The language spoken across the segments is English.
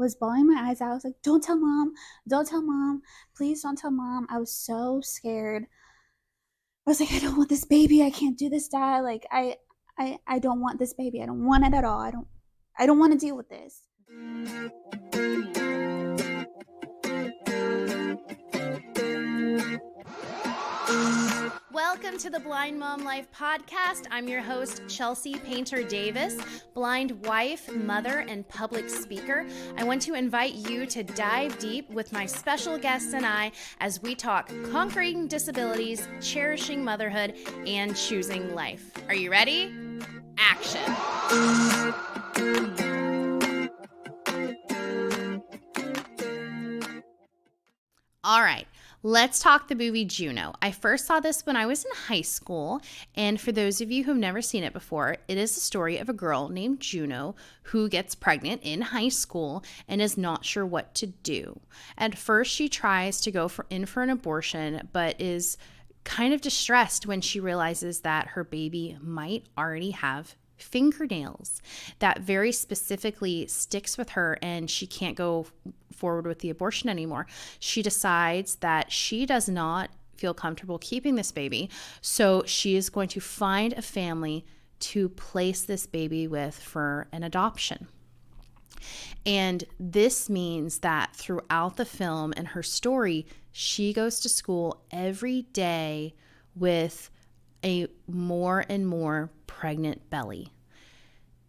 was bawling my eyes out. I was like, don't tell mom, don't tell mom, please don't tell mom. I was so scared. I was like, I don't want this baby. I can't do this, Dad. Like, I don't want this baby. I don't want it at all. I don't want to deal with this. Welcome to the Blind Mom Life podcast. I'm your host, Chelsea Painter Davis, blind wife, mother, and public speaker. I want to invite you to dive deep with my special guests and I as we talk conquering disabilities, cherishing motherhood, and choosing life. Are you ready? Action. All right, let's talk the movie Juno. I first saw this when I was in high school, and for those of you who've never seen it before, it is the story of a girl named Juno who gets pregnant in high school and is not sure what to do. At first, she tries to go in for an abortion, but is kind of distressed when she realizes that her baby might already have fingernails. That very specifically sticks with her, and she can't go forward with the abortion anymore. She decides that she does not feel comfortable keeping this baby, so she is going to find a family to place this baby with for an adoption. And this means that throughout the film and her story, she goes to school every day with a more and more pregnant belly.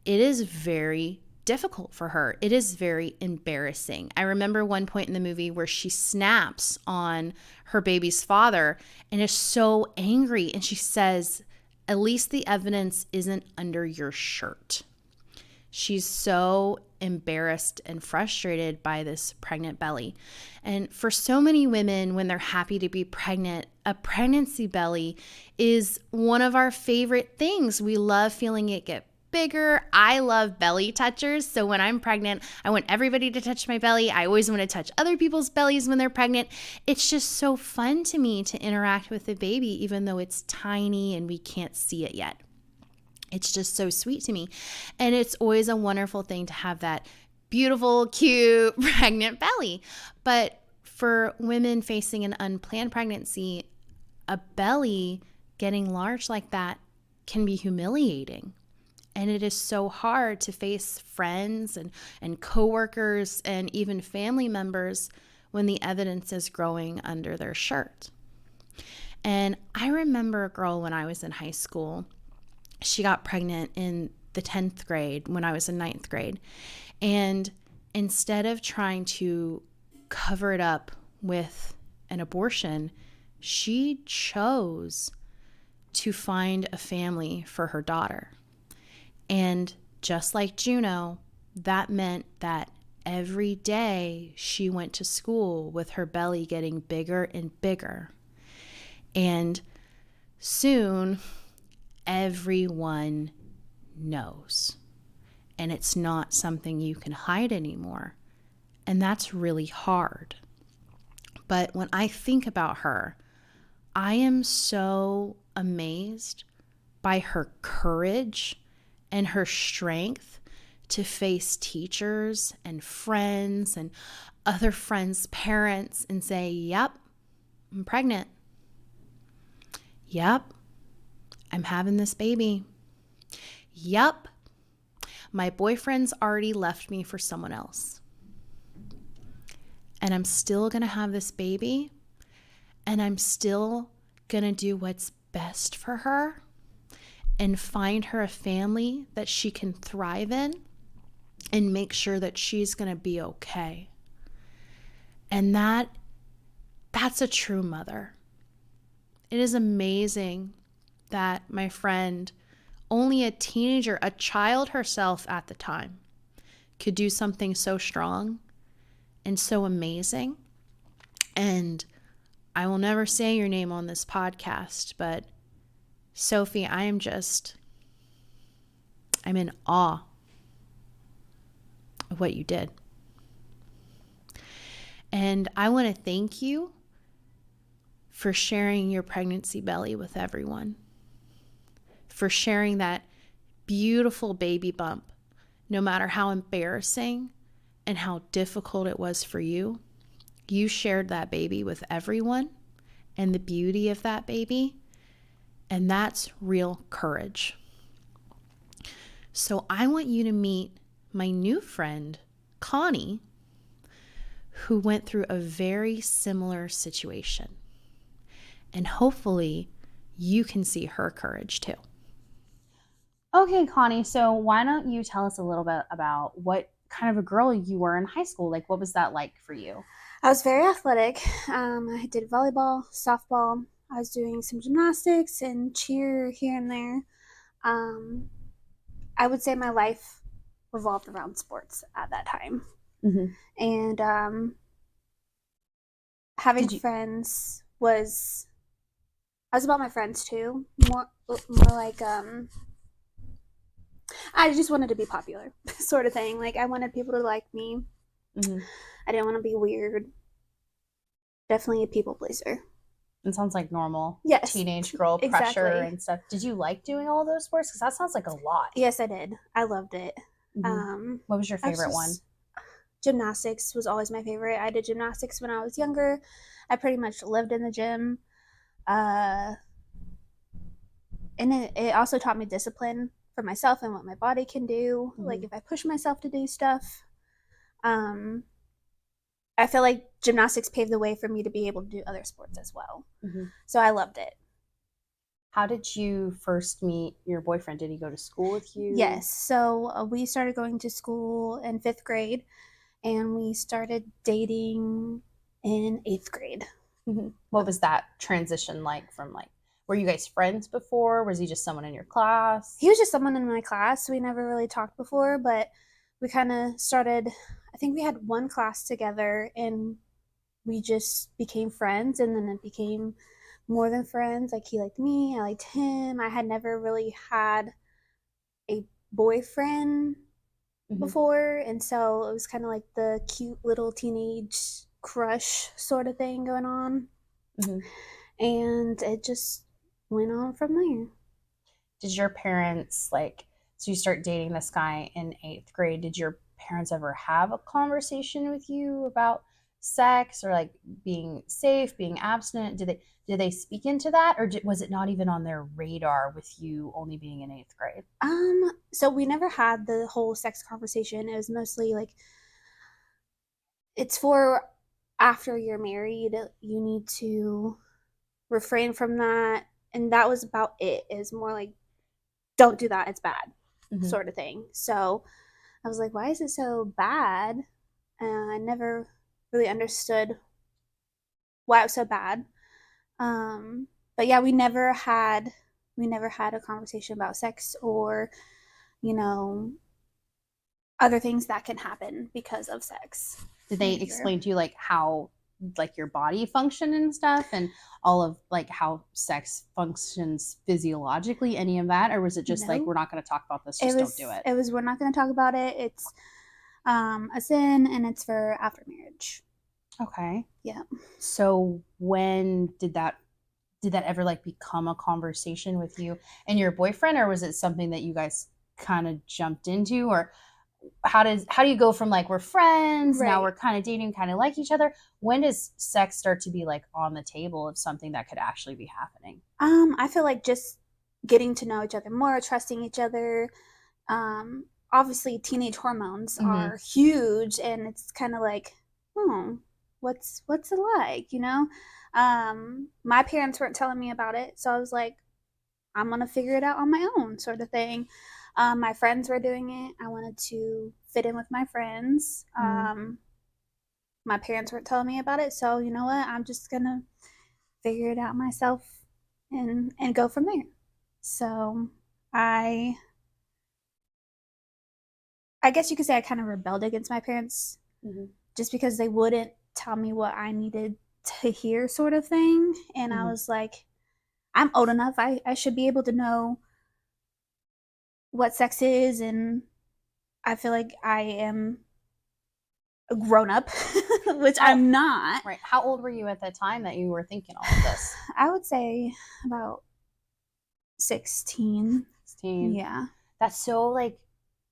It is very difficult for her. It is very embarrassing. I remember one point in the movie where she snaps on her baby's father and is so angry, and she says, "At least the evidence isn't under your shirt." She's so embarrassed and frustrated by this pregnant belly. And for so many women, when they're happy to be pregnant, a pregnancy belly is one of our favorite things. We love feeling it get bigger. I love belly touchers. So when I'm pregnant, I want everybody to touch my belly. I always want to touch other people's bellies when they're pregnant. It's just so fun to me to interact with the baby, even though it's tiny and we can't see it yet. It's just so sweet to me. And it's always a wonderful thing to have that beautiful, cute, pregnant belly. But for women facing an unplanned pregnancy, a belly getting large like that can be humiliating. And it is so hard to face friends and coworkers and even family members when the evidence is growing under their shirt. And I remember a girl when I was in high school. She got pregnant in the 10th grade when I was in 9th grade. And instead of trying to cover it up with an abortion, she chose to find a family for her daughter. And just like Juno, that meant that every day she went to school with her belly getting bigger and bigger. And soon, everyone knows. And it's not something you can hide anymore. And that's really hard. But when I think about her, I am so amazed by her courage and her strength to face teachers and friends and other friends' parents and say, "Yep, I'm pregnant. Yep, I'm having this baby. Yep, my boyfriend's already left me for someone else. And I'm still going to have this baby, and I'm still going to do what's best for her and find her a family that she can thrive in and make sure that she's going to be okay." And that's a true mother. It is amazing that my friend, only a teenager, a child herself at the time, could do something so strong and so amazing. And I will never say your name on this podcast, but Sophie, I'm in awe of what you did. And I want to thank you for sharing your pregnancy belly with everyone, for sharing that beautiful baby bump, no matter how embarrassing and how difficult it was for you, you shared that baby with everyone and the beauty of that baby. And that's real courage. So I want you to meet my new friend, Connie, who went through a very similar situation. And hopefully you can see her courage too. Okay, Connie, so why don't you tell us a little bit about what kind of a girl you were in high school? Like, what was that like for you? I was very athletic. I did volleyball, softball. I was doing some gymnastics and cheer here and there. Um, I would say my life revolved around sports at that time. Mm-hmm. And having Did you? friends was, I was about my friends too. More like I just wanted to be popular, sort of thing. Like I wanted people to like me. Mm-hmm. I didn't want to be weird. Definitely a people pleaser. It sounds like normal Yes, teenage girl pressure exactly. and stuff. Did you like doing all of those sports? Because that sounds like a lot. Yes, I did. I loved it. What was your I was favorite one? just gymnastics was always my favorite. I did gymnastics when I was younger. I pretty much lived in the gym. Uh, and it also taught me discipline for myself and what my body can do. Like if I push myself to do stuff. I feel like gymnastics paved the way for me to be able to do other sports as well. So I loved it. How did you first meet your boyfriend? Did he go to school with you? Yes. So we started going to school in 5th grade, and we started dating in 8th grade. What was that transition like from like, were you guys friends before? Was he just someone in your class? He was just someone in my class. We never really talked before, but we kind of started, I think we had one class together and we just became friends, and then it became more than friends. Like he liked me, I liked him. I had never really had a boyfriend before, and so it was kind of like the cute little teenage crush sort of thing going on. And it just went on from there. Did your parents like, so you start dating this guy in 8th grade, did your parents ever have a conversation with you about sex or like being safe, being abstinent? Did they speak into that, or was it not even on their radar with you only being in 8th grade? So we never had the whole sex conversation. It was mostly like, it's for after you're married, you need to refrain from that. And that was about it. Is more like, don't do that, it's bad, sort of thing. So I was like, why is it so bad? I never really understood why it was so bad. But yeah, we never had a conversation about sex or, you know, other things that can happen because of sex. Did they explain to you like how like your body function and stuff and all of like how sex functions physiologically, any of that? Or was it just like, we're not going to talk about this, just don't do it? It was, we're not going to talk about it. It's a sin, and it's for after marriage. Okay. Yeah. So when did that ever like become a conversation with you and your boyfriend, or was it something that you guys kind of jumped into? Or how do you go from like, we're friends, now we're kind of dating, kind of like each other? When does sex start to be like on the table of something that could actually be happening? I feel like just getting to know each other more, trusting each other. Obviously teenage hormones are huge, and it's kind of like, what's it like, my parents weren't telling me about it, so I was like, I'm gonna figure it out on my own, sort of thing. My friends were doing it. I wanted to fit in with my friends. My parents weren't telling me about it, so you know what? I'm just gonna figure it out myself and go from there. So I guess you could say I kind of rebelled against my parents, just because they wouldn't tell me what I needed to hear, sort of thing. And I was like, I'm old enough. I should be able to know what sex is, and I feel like I am a grown up, which I'm not. Right. How old were you at the time that you were thinking all of this? I would say about 16. 16. Yeah. That's so like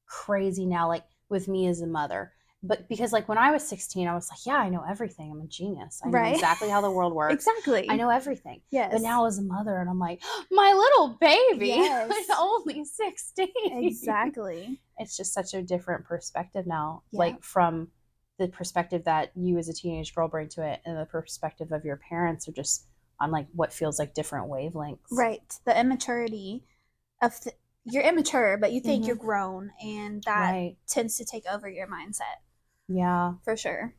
crazy now, like with me as a mother. but because like when I was 16, I was like, yeah, I know everything. I'm a genius. I know Right. exactly how the world works. Exactly. I know everything. Yes. But now as a mother, and I'm like, my little baby Yes. is only 16. Exactly. It's just such a different perspective now, Yeah. like from the perspective that you as a teenage girl bring to it and the perspective of your parents are just on like what feels like different wavelengths. Right. The immaturity of you're immature, but you think Mhm. you're grown, and that Right. tends to take over your mindset Yeah. for sure.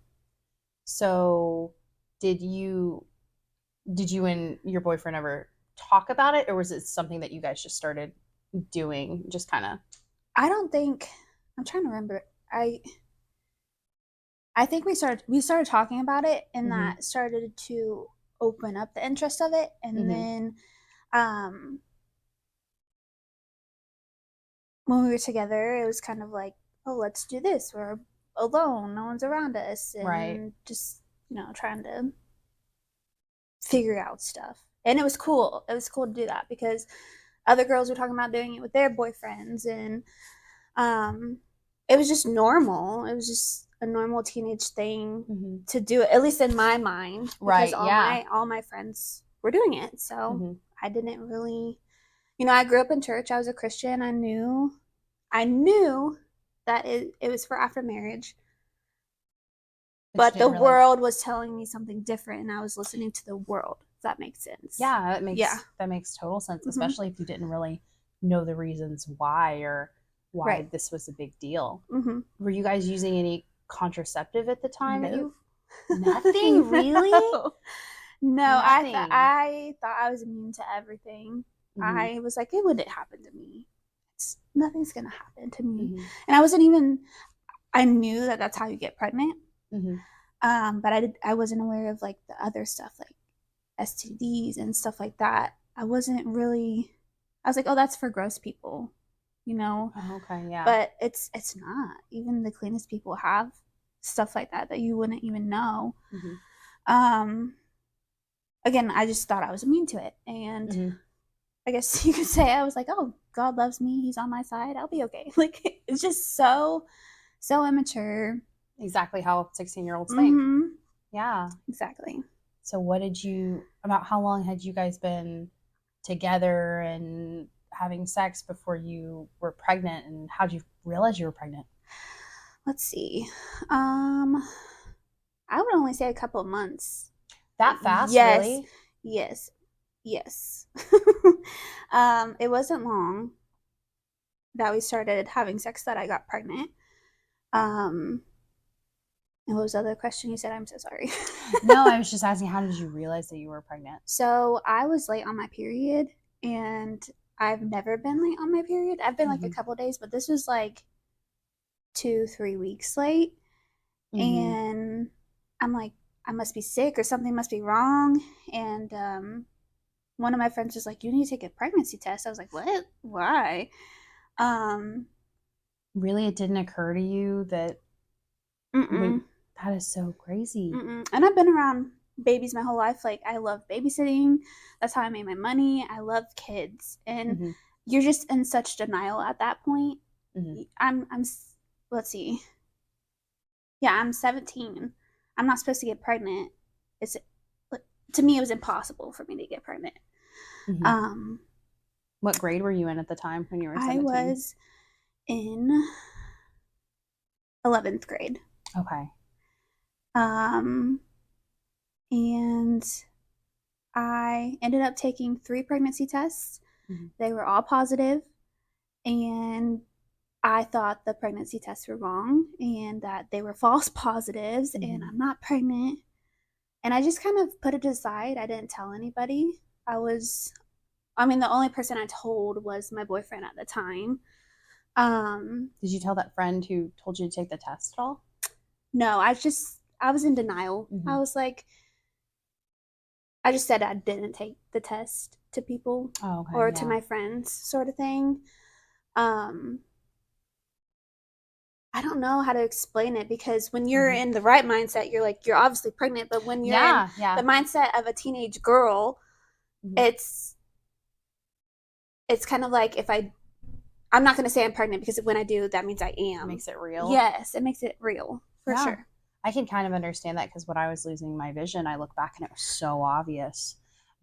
So did you and your boyfriend ever talk about it, or was it something that you guys just started doing, just kind of? I don't think I'm trying to remember. I think we started talking about it, and Mhm. that started to open up the interest of it, and Mhm. then when we were together, it was kind of like, oh, let's do this. We're alone, no one's around us, and Right. just trying to figure out stuff. And it was cool. It was cool to do that because other girls were talking about doing it with their boyfriends, and it was just normal. It was just a normal teenage thing Mhm. to do it, at least in my mind, because Right, yeah. all my friends were doing it. So Mhm. I didn't really, I grew up in church. I was a Christian. I knew that it was for after marriage, but you the didn't really. world was telling me something different, and I was listening to the world. If that makes sense. Yeah, Yeah. that makes total sense, Mhm. especially if you didn't really know the reasons why or why Right. this was a big deal. Mm-hmm. Were you guys using any contraceptive at the time that you? No. Nothing, really? No, Nothing. I thought I was immune to everything. Mhm. I was like, it wouldn't happen to me. Nothing's gonna happen to me. Mhm. And I wasn't even. I knew that that's how you get pregnant. Mhm. But I wasn't aware of like the other stuff like STDs and stuff like that. I wasn't really. I was like, oh, that's for gross people, Oh, okay, yeah. But it's not. Even the cleanest people have stuff like that you wouldn't even know. Mhm. Again, I just thought I was immune to it, and Mhm. I guess you could say I was like, oh, God loves me, he's on my side, I'll be okay. Like, it's just so immature. Exactly how 16-year-olds think. Mm-hmm. Yeah. Exactly. So about how long had you guys been together and having sex before you were pregnant, and how'd you realize you were pregnant? Let's see. I would only say a couple of months. That fast, Yes. really? Yes. Yes. It wasn't long that we started having sex that I got pregnant. And what was the other question you said? I'm so sorry. No, I was just asking, how did you realize that you were pregnant? So I was late on my period, and I've never been late on my period. I've been like a couple days, but this was like 2-3 weeks late. And I'm like, I must be sick or something must be wrong. And one of my friends was like, you need to take a pregnancy test. I was like, what? Why? Really, it didn't occur to you that that is so crazy. And I've been around babies my whole life. Like, I love babysitting. That's how I made my money. I love kids. And you're just in such denial at that point. I'm let's see. Yeah, I'm 17. I'm not supposed to get pregnant. It's to me, it was impossible for me to get pregnant. What grade were you in at the time when you were 17? I was in 11th grade. Okay. And I ended up taking 3 pregnancy tests. They were all positive, and I thought the pregnancy tests were wrong and that they were false positives, and I'm not pregnant. And I just kind of put it aside. I didn't tell anybody. The only person I told was my boyfriend at the time. Did you tell that friend who told you to take the test at all? No, I was in denial. I was like, I just said I didn't take the test to people or to my friends, sort of thing. I don't know how to explain it, because when you're in the right mindset, you're like, you're obviously pregnant. But when you're in the mindset of a teenage girl, it's kind of like, I'm not going to say I'm pregnant, because when I do, that means I am. It makes it real. Yes, it makes it real. for Yeah. sure. I can kind of understand that because when I was losing my vision, I look back and it was so obvious.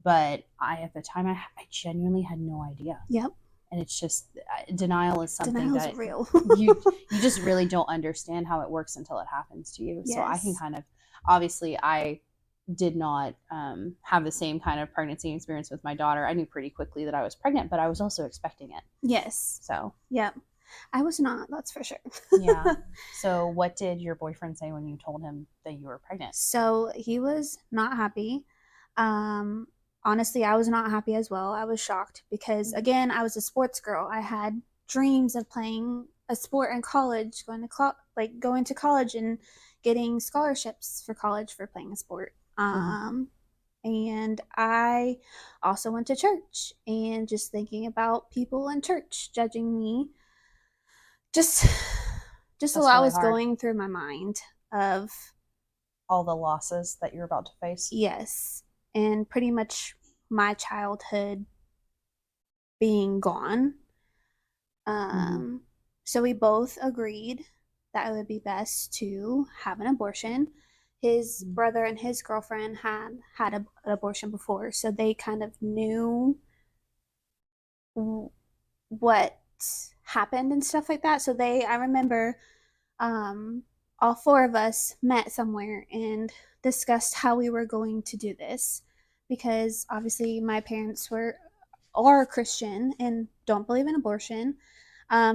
But at the time, I genuinely had no idea. Yep. And it's just denial is something Denial's that real. you just really don't understand how it works until it happens to you. So I can Yes. kind of, obviously, I did not have the same kind of pregnancy experience with my daughter. I knew pretty quickly that I was pregnant, but I was also expecting it. Yes. So Yep. I was not, that's for sure. yeah. So what did your boyfriend say when you told him that you were pregnant? So he was not happy. Honestly, I was not happy as well. I was shocked because, again, I was a sports girl. I had dreams of playing a sport in college, going to college and getting scholarships for college for playing a sport. And I also went to church, and just thinking about people in church judging me, just That's a lot really was hard. going through my mind of, All the losses that you're about to face. yes, and pretty much my childhood being gone. So we both agreed that it would be best to have an abortion. His brother and his girlfriend had an abortion before, so they kind of knew what happened and stuff like that. So I remember, all four of us met somewhere and discussed how we were going to do this, because obviously my parents are Christian and don't believe in abortion.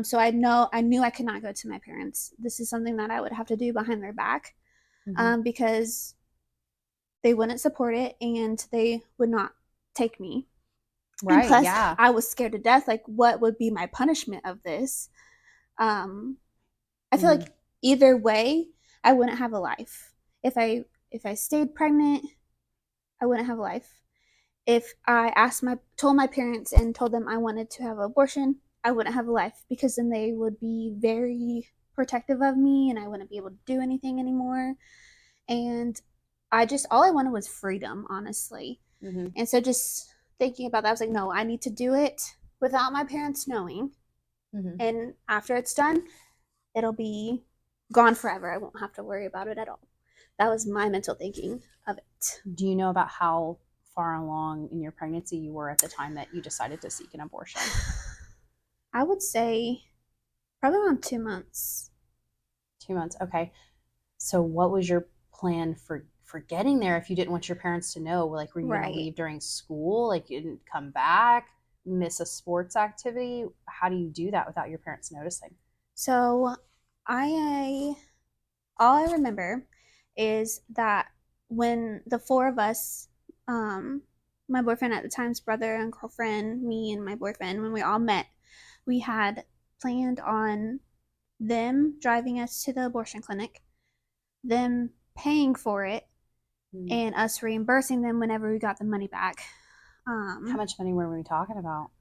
So I knew I could not go to my parents. This is something that I would have to do behind their back, because they wouldn't support it and they would not take me. Right. And plus, yeah. I was scared to death. Like, what would be my punishment of this? I feel like either way, I wouldn't have a life. If I stayed pregnant, I wouldn't have a life. If I told my parents and told them I wanted to have an abortion, I wouldn't have a life, because then they would be very protective of me and I wouldn't be able to do anything anymore. And all I wanted was freedom, honestly. And so just thinking about that, I was like, no, I need to do it without my parents knowing. And after it's done, it'll be gone forever. I won't have to worry about it at all. That was my mental thinking of it. Do you know about how far along in your pregnancy you were at the time that you decided to seek an abortion? I would say probably around 2 months. 2 months. Okay. So what was your plan for getting there if you didn't want your parents to know? Like, were you going to leave during school? Like, you didn't come back, miss a sports activity? How do you do that without your parents noticing? So all I remember is that when the four of us, my boyfriend at the time's brother and girlfriend, me and my boyfriend, when we all met, we had planned on them driving us to the abortion clinic, them paying for it, and us reimbursing them whenever we got the money back. How much money were we talking about?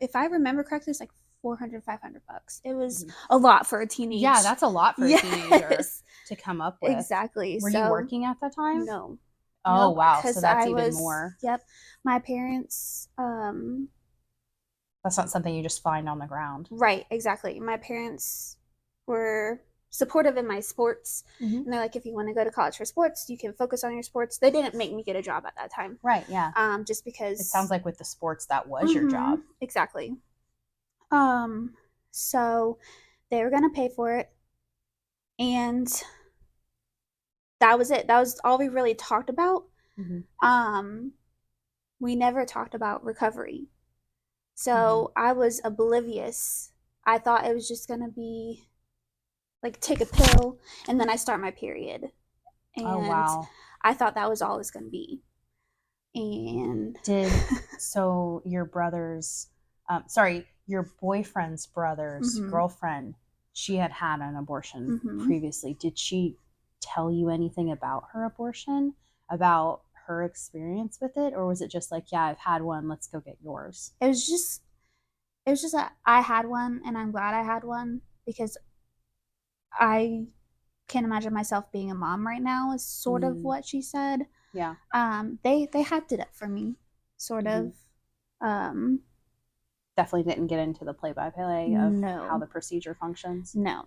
If I remember correctly, it's like $400, $500. It was a lot for a teenager. Yeah, that's a lot for a teenager to come up with. Exactly. Were you working at the time? No. Oh, Nope, wow. So that's even more. Yep. My parents, that's not something you just find on the ground. Right, exactly. My parents were supportive in my sports. And they're like, if you want to go to college for sports, you can focus on your sports. They didn't make me get a job at that time. Right, yeah. Just because it sounds like with the sports that was your job. Exactly. So they were gonna pay for it, and that was it. That was all we really talked about. We never talked about recovery. So I was oblivious. I thought it was just gonna be like take a pill and then I start my period. And I thought that was all it was gonna be. And so your brother's your boyfriend's brother's girlfriend, she had an abortion previously. Did she tell you anything about her abortion, about her experience with it, or was it just like, yeah, I've had one, let's go get yours? It was just that I had one, and I'm glad I had one, because I can't imagine myself being a mom right now, is sort of what she said. Yeah. They hyped it up for me, sort of. Definitely didn't get into the play-by-play of how the procedure functions. No,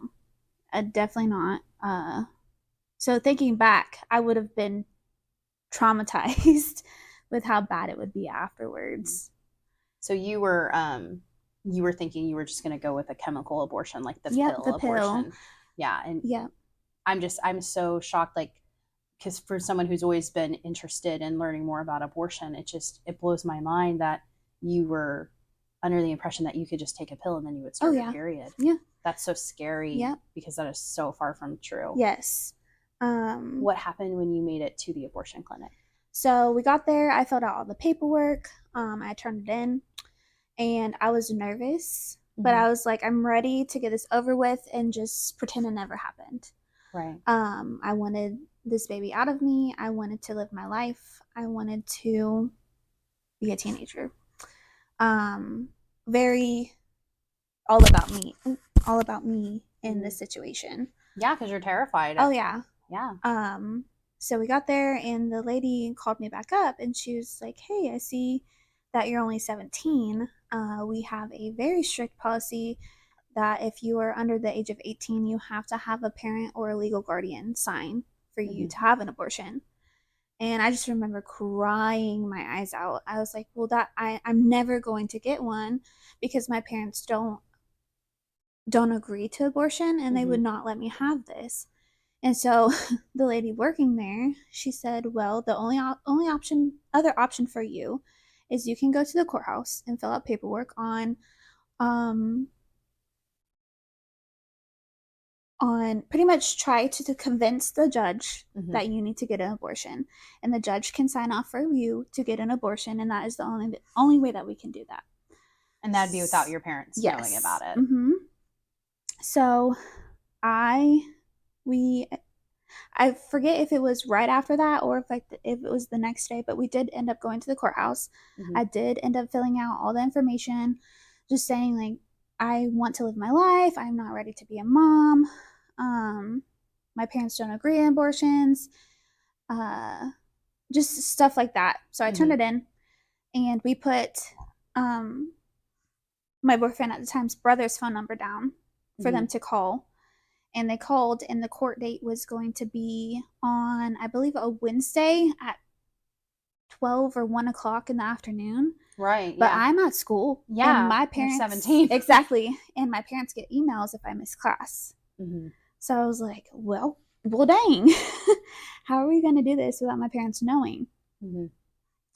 definitely not. So thinking back, I would have been traumatized with how bad it would be afterwards. So you were thinking you were just going to go with a chemical abortion, like the Yep, pill the pill. abortion. Yeah, and Yeah. I'm so shocked, like, because for someone who's always been interested in learning more about abortion, it blows my mind that you were under the impression that you could just take a pill and then you would start your period. Yeah. That's so scary. Yeah. Because that is so far from true. Yes. What happened when you made it to the abortion clinic? So we got there. I filled out all the paperwork. I turned it in, and I was nervous, but I was like, I'm ready to get this over with and just pretend it never happened. Right. I wanted this baby out of me. I wanted to live my life. I wanted to be a teenager. Very all about me in this situation. Yeah, because you're terrified. Oh yeah. Yeah. So we got there, and the lady called me back up, and she was like, hey, I see that you're only 17. We have a very strict policy that if you are under the age of 18, you have to have a parent or a legal guardian sign for you to have an abortion. And I just remember crying my eyes out. I was like, well, I'm never going to get one because my parents don't agree to abortion, and they would not let me have this. And so the lady working there, she said, well, the only other option for you is you can go to the courthouse and fill out paperwork on pretty much try to convince the judge that you need to get an abortion, and the judge can sign off for you to get an abortion, and that is the only way that we can do that. And that'd be without your parents knowing about it. So I forget if it was right after that or if it was the next day, but we did end up going to the courthouse. I did end up filling out all the information, just saying like, I want to live my life. I'm not ready to be a mom. My parents don't agree on abortions. Just stuff like that. So I turned it in, and we put my boyfriend at the time's brother's phone number down for them to call. And they called, and the court date was going to be on, I believe, a Wednesday at 12 or 1 o'clock in the afternoon. Right. But I'm at school. Yeah. And my parents. You're 17. Exactly. And my parents get emails if I miss class. So I was like, well, dang. How are we going to do this without my parents knowing?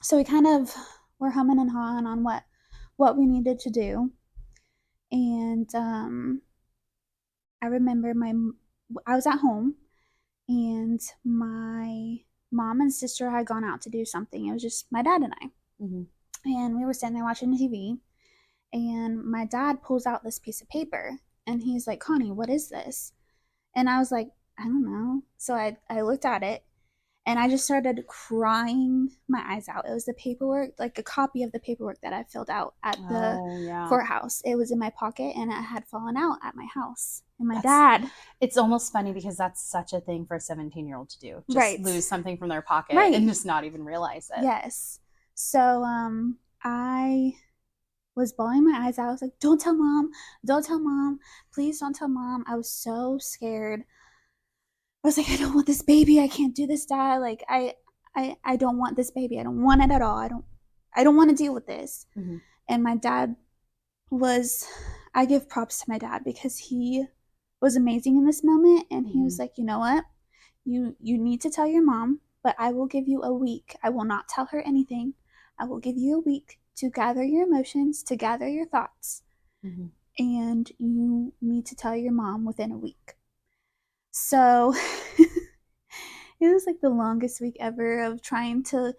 So we kind of were humming and hawing on what we needed to do. And I remember I was at home, and my mom and sister had gone out to do something. It was just my dad and I. And we were sitting there watching TV, and my dad pulls out this piece of paper, and he's like, Connie, what is this? And I was like, I don't know. So I looked at it, and I just started crying my eyes out. It was the paperwork, like a copy of the paperwork that I filled out at the courthouse. It was in my pocket, and it had fallen out at my house. And my dad. It's almost funny because that's such a thing for a 17-year-old to do. Just lose something from their pocket and just not even realize it. Yes. So I was bawling my eyes out. I was like, don't tell mom. Don't tell mom. Please don't tell mom. I was so scared. I was like, I don't want this baby. I can't do this, Dad. Like, I don't want this baby. I don't want it at all. I don't want to deal with this. And my dad I give props to my dad because he was amazing in this moment. And he was like, you know what? You need to tell your mom, but I will give you a week. I will not tell her anything. I will give you a week to gather your emotions, to gather your thoughts. And you need to tell your mom within a week. So it was like the longest week ever of trying to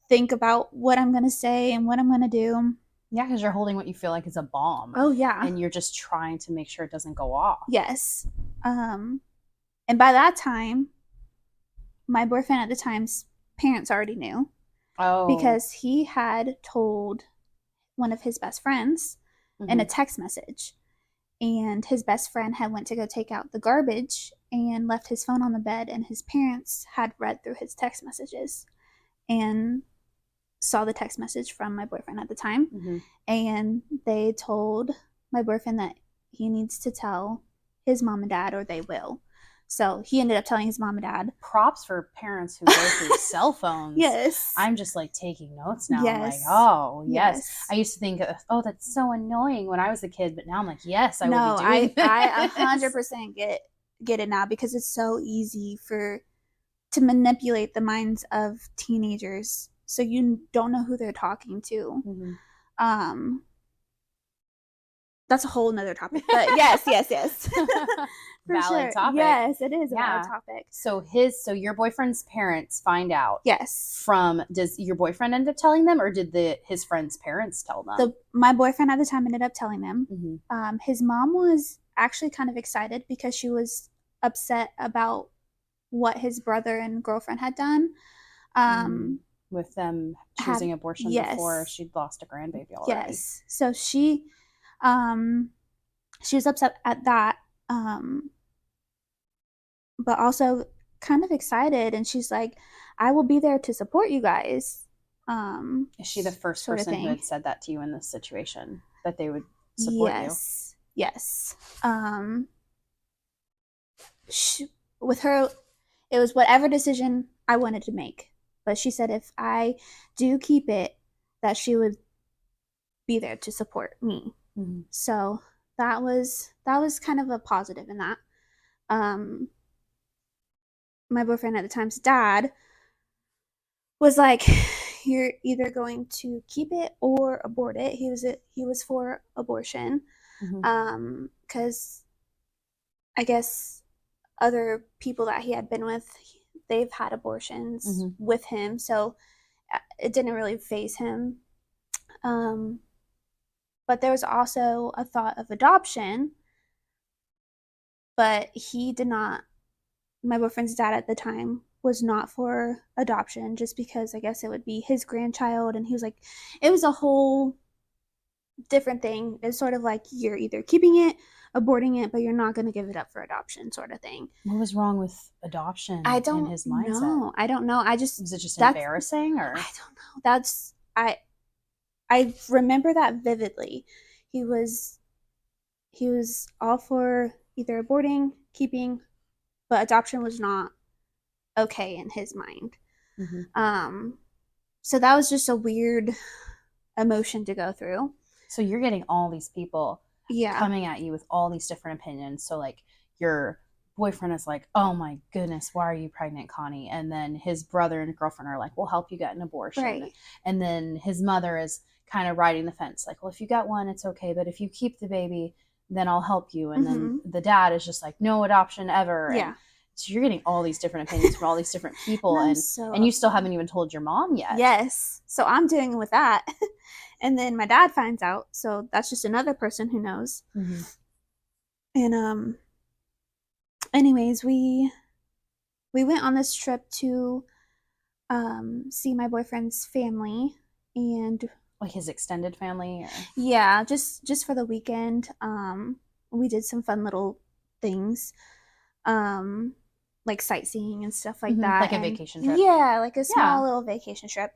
think about what I'm going to say and what I'm going to do. Yeah, because you're holding what you feel like is a bomb. Oh, yeah. And you're just trying to make sure it doesn't go off. Yes. And by that time, my boyfriend at the time's parents already knew. Oh. Because he had told one of his best friends in a text message. And his best friend had went to go take out the garbage and left his phone on the bed, and his parents had read through his text messages and saw the text message from my boyfriend at the time. And they told my boyfriend that he needs to tell his mom and dad or they will. So he ended up telling his mom and dad. Props for parents who go through cell phones. Yes. I'm just like taking notes now. Yes. I'm like, oh, yes. Yes. I used to think, oh, that's so annoying when I was a kid, but now I'm like, yes, I would No, be doing this. I 100% get it now, because it's so easy to manipulate the minds of teenagers, so you don't know who they're talking to. Mhm. That's a whole nother topic, but yes. For Valid sure. topic. Yes, it is a Yeah. valid topic. So your boyfriend's parents find out. Yes. Does your boyfriend end up telling them, or did his friend's parents tell them? My boyfriend at the time ended up telling them. Mhm. His mom was actually kind of excited because she was upset about what his brother and girlfriend had done. With them choosing abortion before she'd lost a grandbaby already. Yes. So she was upset at that, but also kind of excited, and she's like, I will be there to support you guys. Is she the first person who had said that to you in this situation, that they would support you? Yes. With her, it was whatever decision I wanted to make. But she said if I do keep it, that she would be there to support me. Mm-hmm. So that was kind of a positive in that. My boyfriend at the time's dad was like, you're either going to keep it or abort it. He was for abortion. Mm-hmm. Because I guess other people that he had been with, they've had abortions with him, so it didn't really faze him. But there was also a thought of adoption, but he did not. My boyfriend's dad at the time was not for adoption, just because I guess it would be his grandchild, and he was like, it was a whole different thing. It's sort of like you're either keeping it, aborting it, but you're not going to give it up for adoption, sort of thing. What was wrong with adoption in his mindset? Know. I don't know. Was it just embarrassing, or I don't know. I remember that vividly. He was all for either aborting, keeping, but adoption was not okay in his mind. So that was just a weird emotion to go through. So you're getting all these people coming at you with all these different opinions. So like your boyfriend is like, oh my goodness, why are you pregnant, Connie? And then his brother and girlfriend are like, we'll help you get an abortion. Right. And then his mother is kind of riding the fence, like, well, if you got one, it's okay, but if you keep the baby, then I'll help you. And then the dad is just like, no adoption ever. Yeah. And so you're getting all these different opinions from all these different people, and you still haven't even told your mom yet. Yes. So I'm dealing with that. And then my dad finds out, so that's just another person who knows. And anyways, we went on this trip to see my boyfriend's family, and like his extended family. Or? Yeah, just for the weekend. We did some fun little things, like sightseeing and stuff like that. Like a vacation trip. Yeah, like a small little vacation trip.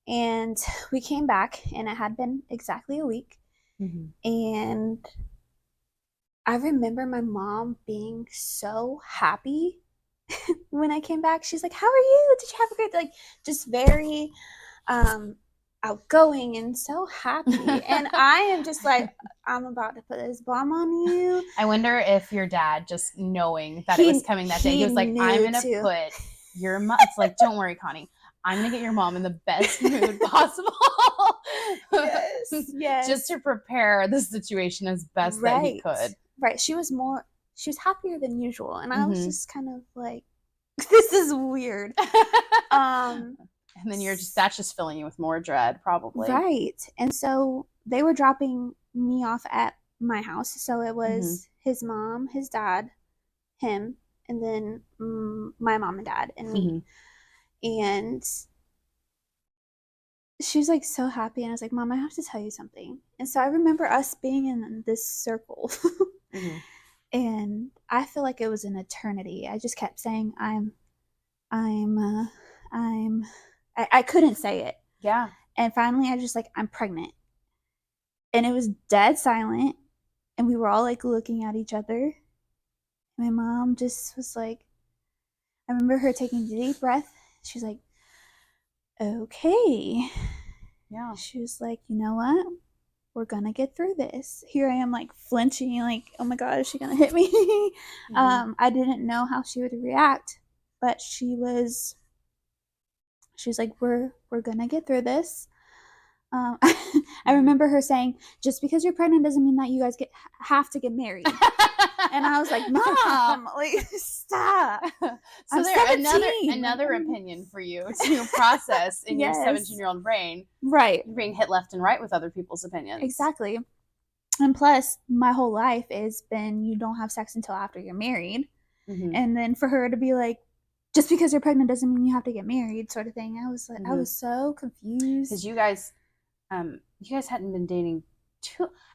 And we came back, and it had been exactly a week. And I remember my mom being so happy when I came back. She's like, how are you? Did you have a great, like, just very outgoing and so happy. And I am just like, I'm about to put this bomb on you. I wonder if your dad, just knowing that it was coming that day, he was like, I'm going to put your mom, it's like, don't worry, Connie, I'm going to get your mom in the best mood possible. Yes. Just to prepare the situation as best that he could. Right. She was happier than usual. And I was just kind of like, this is weird. And then that's just filling you with more dread, probably. Right. And so they were dropping me off at my house. So it was his mom, his dad, him, and then my mom and dad and me. And she was like so happy. And I was like, Mom, I have to tell you something. And so I remember us being in this circle. And I feel like it was an eternity. I just kept saying, I couldn't say it. Yeah. And finally I just like, I'm pregnant. And it was dead silent. And we were all like looking at each other. And My mom just was like, I remember her taking a deep breath. She's like, okay. Yeah. She was like, you know what? We're gonna get through this. Here I am, like flinching, like, oh my god, is she gonna hit me? I didn't know how she would react, but she was like, we're gonna get through this. I remember her saying, just because you're pregnant doesn't mean that you guys have to get married. And I was like, Mom, like, stop. So I'm there's 17. another opinion for you to process in your Yes. 17-year-old brain. Right. You're being hit left and right with other people's opinions. Exactly. And plus, my whole life has been you don't have sex until after you're married. And then for her to be like, just because you're pregnant doesn't mean you have to get married, sort of thing. I was like, I was so confused. Because you guys hadn't been dating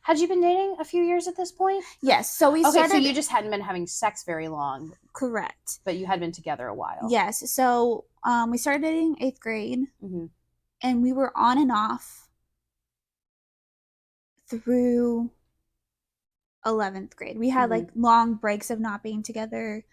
had you been dating a few years at this point? Yes. So we started. So you just hadn't been having sex very long. Correct. But you had been together a while. Yes. So we started dating 8th grade, and we were on and off through 11th grade. We had like long breaks of not being together.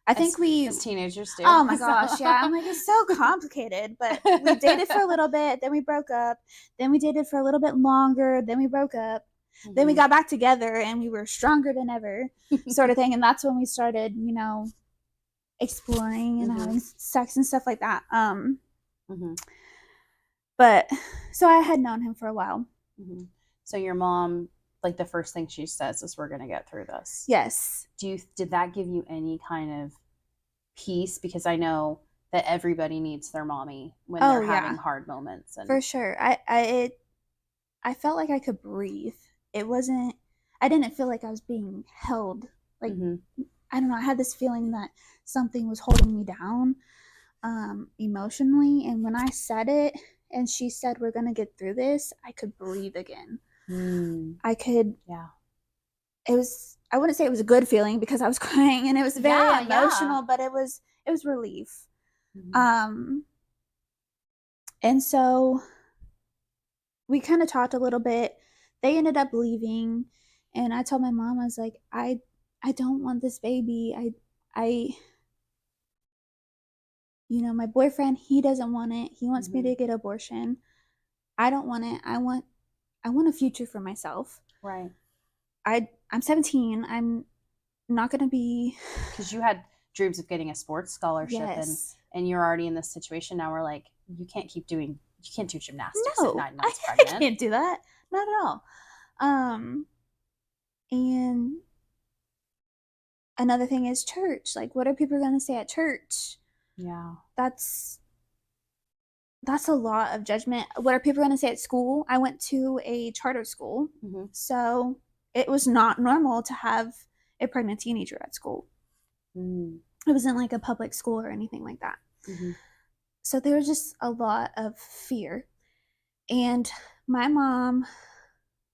I think as teenagers do. Oh my gosh, yeah. I'm like, it's so complicated. But we dated for a little bit, then we broke up. Then we dated for a little bit longer, then we broke up. Then we got back together and we were stronger than ever, sort of thing. And that's when we started, you know, exploring and having sex and stuff like that. But so I had known him for a while. So your mom, like, the first thing she says is, we're going to get through this. Yes. Did that give you any kind of peace? Because I know that everybody needs their mommy when they're having hard moments. And... For sure. I felt like I could breathe. I didn't feel like I was being held. Like, I don't know. I had this feeling that something was holding me down emotionally. And when I said it and she said, we're going to get through this, I could breathe again. I could. Yeah. I wouldn't say it was a good feeling because I was crying and it was very emotional, but it was relief. And so we kind of talked a little bit. They ended up leaving, and I told my mom, I was like, I don't want this baby. You know, my boyfriend, he doesn't want it. He wants me to get an abortion. I don't want it. I want a future for myself. Right. I'm 17. I'm not going to be... Because you had dreams of getting a sports scholarship, and you're already in this situation now where, like, you can't do gymnastics at 9 months pregnant. I can't do that. Not at all. And another thing is church. Like, what are people going to say at church? Yeah. That's a lot of judgment. What are people going to say at school? I went to a charter school, so it was not normal to have a pregnant teenager at school. It wasn't like a public school or anything like that. So there was just a lot of fear. And my mom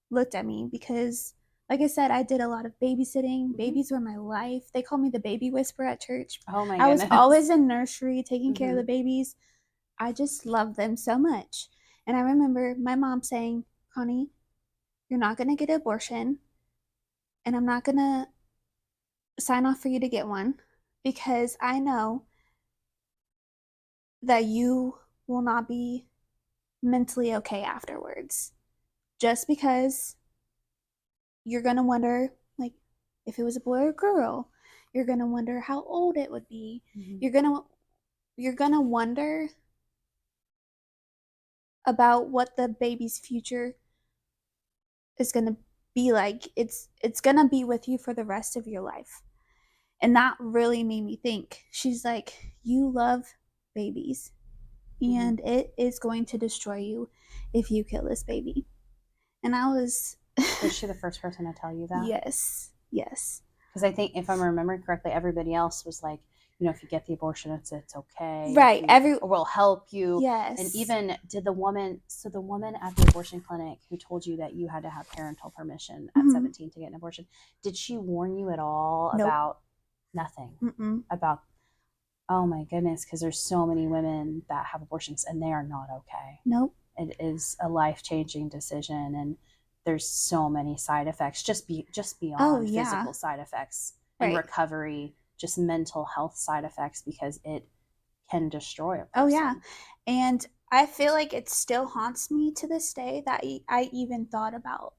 looked at me because, like I said, I did a lot of babysitting. Babies were my life. They called me the baby whisperer at church. Oh my goodness. I was always in nursery taking care of the babies. I just loved them so much. And I remember my mom saying, honey, you're not going to get an abortion, and I'm not going to sign off for you to get one because I know that you will not be mentally okay afterwards. Just because you're going to wonder, like, if it was a boy or a girl, you're going to wonder how old it would be. You're going to wonder about what the baby's future is going to be like. It's going to be with you for the rest of your life. And that really made me think. She's like, you love babies, and it is going to destroy you if you kill this baby. And I was... Was she the first person to tell you that? Yes. Because I think, if I'm remembering correctly, everybody else was like, you know, if you get the abortion, it's okay. Right. We'll help you. Yes. And even the woman at the abortion clinic who told you that you had to have parental permission at 17 to get an abortion, did she warn you at all about nothing? About, oh my goodness, because there's so many women that have abortions and they are not okay. Nope. It is a life-changing decision, and there's so many side effects just beyond physical side effects and Right. recovery, just mental health side effects, because it can destroy a person. Oh, yeah. And I feel like it still haunts me to this day that I even thought about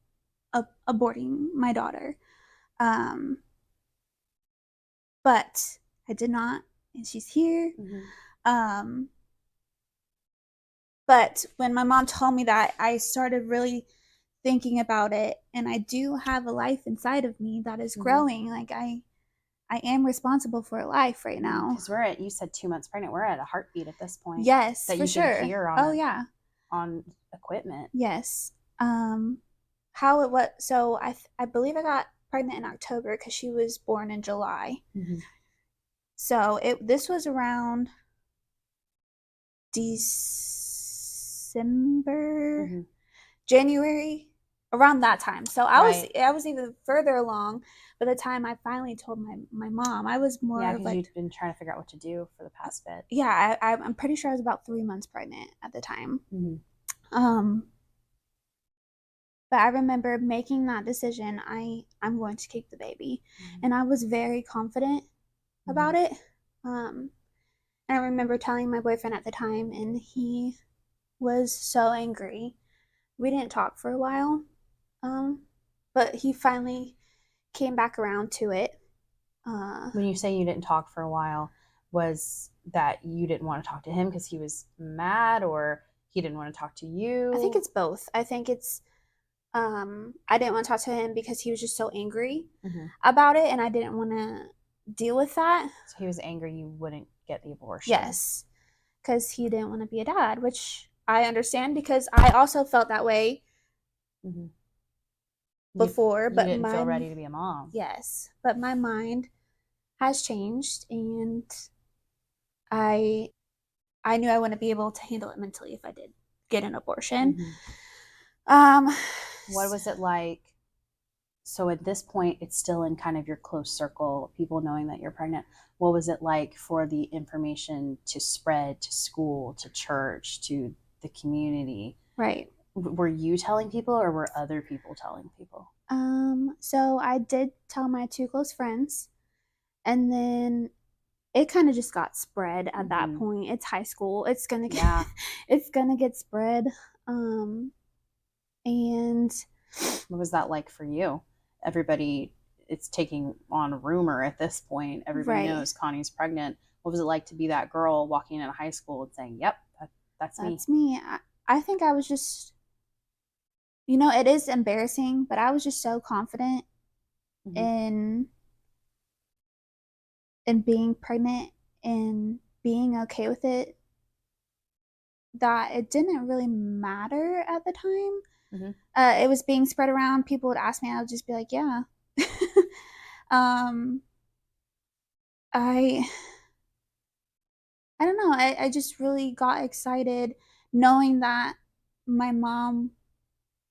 aborting my daughter. Um, but I did not, and she's here. Um, but when my mom told me that, I started really thinking about it, and I do have a life inside of me that is growing. Like I am responsible for a life right now. Because we're at, you said 2 months pregnant. We're at a heartbeat at this point. Yes, that for you sure. can hear on Oh, yeah. on equipment. Yes. How it was. So I believe I got pregnant in October because she was born in July. So this was around December, January, around that time. So I was even further along by the time I finally told my mom. I was more because like, you've been trying to figure out what to do for the past bit. Yeah, I'm pretty sure I was about 3 months pregnant at the time. But I remember making that decision. I'm going to keep the baby, and I was very confident about it. And I remember telling my boyfriend at the time, and he was so angry. We didn't talk for a while, but he finally came back around to it. When you say you didn't talk for a while, was that you didn't want to talk to him because he was mad, or he didn't want to talk to you? I think it's both. I think it's I didn't want to talk to him because he was just so angry about it, and I didn't want to deal with that. So he was angry you wouldn't get the abortion. Yes, because he didn't want to be a dad, which I understand because I also felt that way before. You but didn't feel ready to be a mom. Yes, but my mind has changed, and I knew I wouldn't be able to handle it mentally if I did get an abortion. What was it like? So at this point, it's still in kind of your close circle of people knowing that you're pregnant. What was it like for the information to spread to school, to church, to the community? Right. Were you telling people, or were other people telling people? So I did tell my 2 close friends, and then it kind of just got spread at that point. It's high school. It's gonna get it's gonna get spread. And what was that like for you? Everybody, it's taking on a rumor at this point. Everybody knows Connie's pregnant. What was it like to be that girl walking into high school and saying, "Yep, that's me"? That's me. I think I was just, it is embarrassing, but I was just so confident in being pregnant and being okay with it that it didn't really matter at the time. It was being spread around. People would ask me, I would just be like, yeah. I don't know. I just really got excited knowing that my mom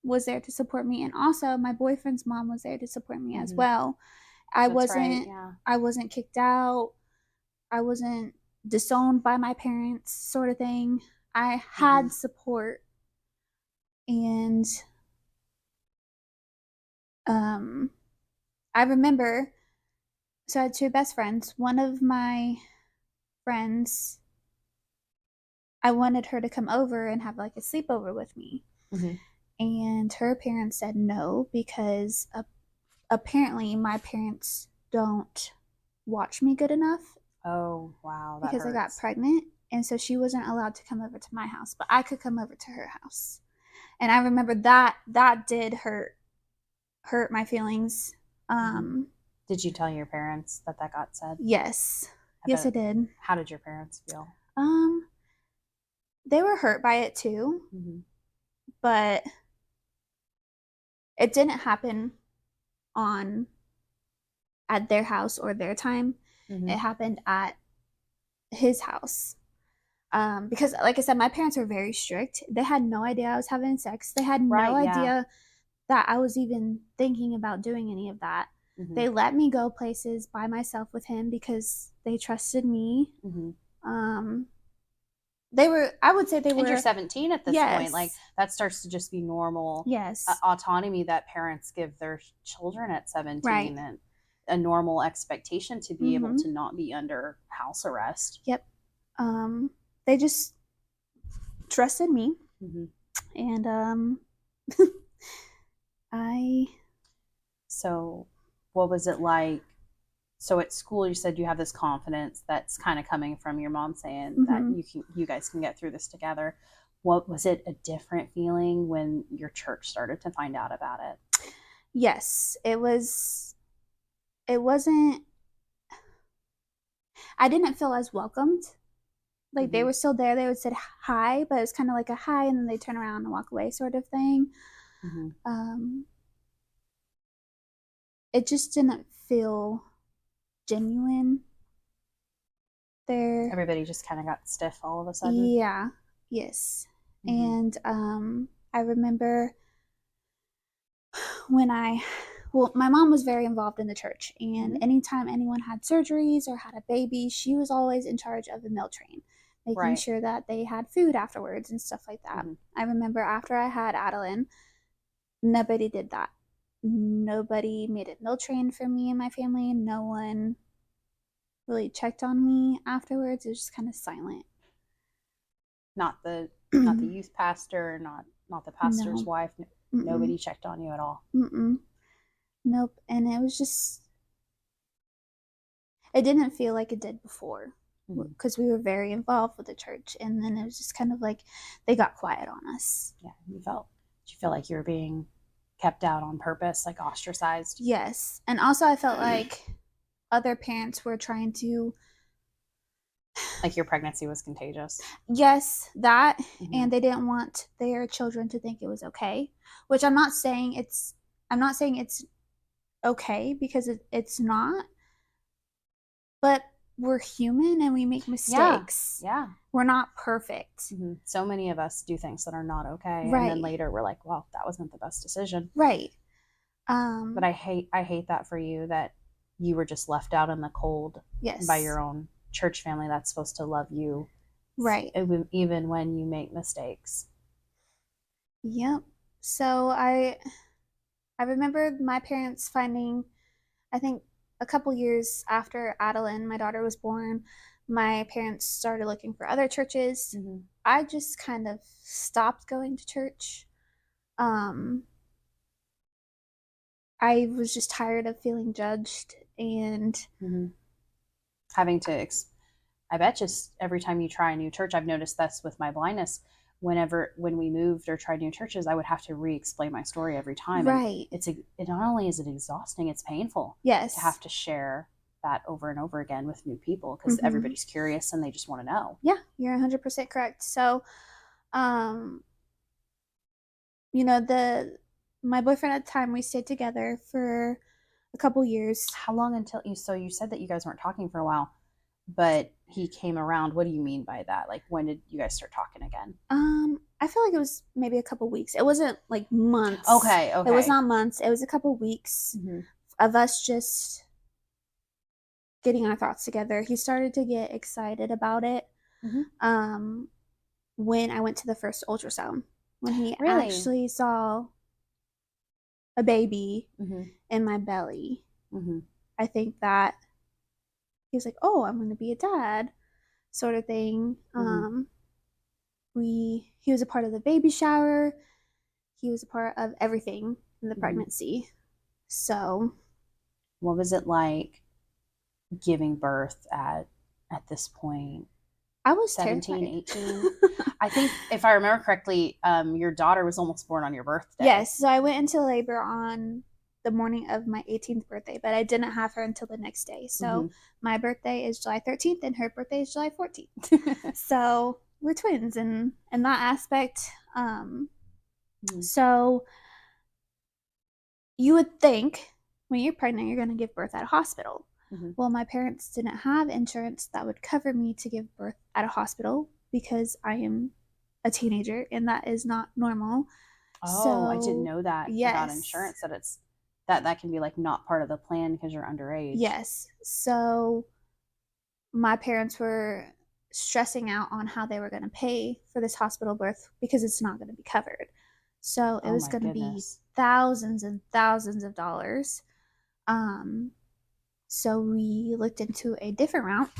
was there to support me, and also my boyfriend's mom was there to support me as well. I wasn't kicked out. I wasn't disowned by my parents, sort of thing. I had support, and I remember, so I had 2 best friends. One of my friends, I wanted her to come over and have like a sleepover with me. And her parents said no because apparently my parents don't watch me good enough. Oh, wow. That because hurts. I got pregnant. And so she wasn't allowed to come over to my house, but I could come over to her house. And I remember that did hurt my feelings. Did you tell your parents that got said? Yes. Yes, I did. How did your parents feel? They were hurt by it too. But it didn't happen at their house or their time. It happened at his house. Because like I said, my parents were very strict. They had no idea I was having sex. They had no idea that I was even thinking about doing any of that. They let me go places by myself with him because they trusted me. I would say they were. And you're 17 at this point. Like, that starts to just be normal. Yes. Autonomy that parents give their children at 17. Right. And a normal expectation to be able Mhm. to not be under house arrest. Yep. They just trusted me, Mm-hmm. and I So, what was it like? So at school, you said you have this confidence that's kind of coming from your mom saying that mhm. you guys can get through this together. What was it a different feeling when your church started to find out about it? Yes, it was. It wasn't. I didn't feel as welcomed. Like they Mm-hmm. were still there. They would say hi, but it was kind of like a hi, and then they turn around and walk away, sort of thing. Mm-hmm. Um, it just didn't feel genuine there. Everybody just kind of got stiff all of a sudden. Yeah. Yes. Mm-hmm. And I remember when my mom was very involved in the church, and Mm-hmm. anytime anyone had surgeries or had a baby, she was always in charge of the meal train, making Right. sure that they had food afterwards and stuff like that. Mm-hmm. I remember after I had Adeline, nobody did that. Nobody made a meal train for me and my family. No one really checked on me afterwards. It was just kind of silent. Not the youth pastor, not the pastor's No. wife. Mm-mm. Nobody checked on you at all. Mm-mm. Nope. And it was just, it didn't feel like it did before Mm-hmm. because we were very involved with the church. And then it was just kind of like they got quiet on us. Yeah, did you feel like you were being kept out on purpose, like ostracized? Yes. And also, I felt like other parents were trying to, Like your pregnancy was contagious? yes, that, Mm-hmm. and they didn't want their children to think it was okay, which I'm not saying it's okay because it's not, but we're human and we make mistakes. Yeah. We're not perfect. Mm-hmm. So many of us do things that are not okay, and then Right. later we're like, well, that wasn't the best decision. Right. But I hate that for you, that you were just left out in the cold Yes. by your own church family that's supposed to love you, Right. even when you make mistakes. Yep. So I remember my parents finding, I think a couple years after Adeline, my daughter, was born, my parents started looking for other churches. Mm-hmm. I just kind of stopped going to church. I was just tired of feeling judged, and Mm-hmm. Having to I bet just every time you try a new church, I've noticed this with my blindness. When we moved or tried new churches, I would have to re-explain my story every time, and right. it not only is it exhausting, it's painful Yes. to have to share that over and over again with new people, because Mhm. everybody's curious and they just want to know. Yeah, you're 100% correct. So, um, my boyfriend at the time, we stayed together for a couple years. How long until you said that you guys weren't talking for a while, but he came around. What do you mean by that? Like, when did you guys start talking again? I feel like it was maybe a couple weeks. It wasn't like months. Okay. It was not months. It was a couple weeks Mm-hmm. of us just getting our thoughts together. He started to get excited about it. Mm-hmm. When I went to the first ultrasound, when he Really? actually saw a baby Mm-hmm. in my belly, Mm-hmm. I think that he was like, "Oh, I'm going to be a dad," sort of thing. Mm-hmm. He was a part of the baby shower. He was a part of everything in the Mm-hmm. pregnancy. So, What was it like giving birth at this point? I was 17, terrified. 18? I think, if I remember correctly, your daughter was almost born on your birthday. Yes, so I went into labor on the morning of my 18th birthday, but I didn't have her until the next day. So Mm-hmm. my birthday is July 13th and her birthday is July 14th. So we're twins in that aspect. Mm-hmm. So you would think when you're pregnant, you're going to give birth at a hospital. Mm-hmm. Well, my parents didn't have insurance that would cover me to give birth at a hospital because I am a teenager and that is not normal. Oh, I didn't know that about Yes. insurance, that can be like not part of the plan because you're underage. Yes. So my parents were stressing out on how they were going to pay for this hospital birth because it's not going to be covered. So it Oh was my going to be goodness. thousands and thousands of dollars. So we looked into a different route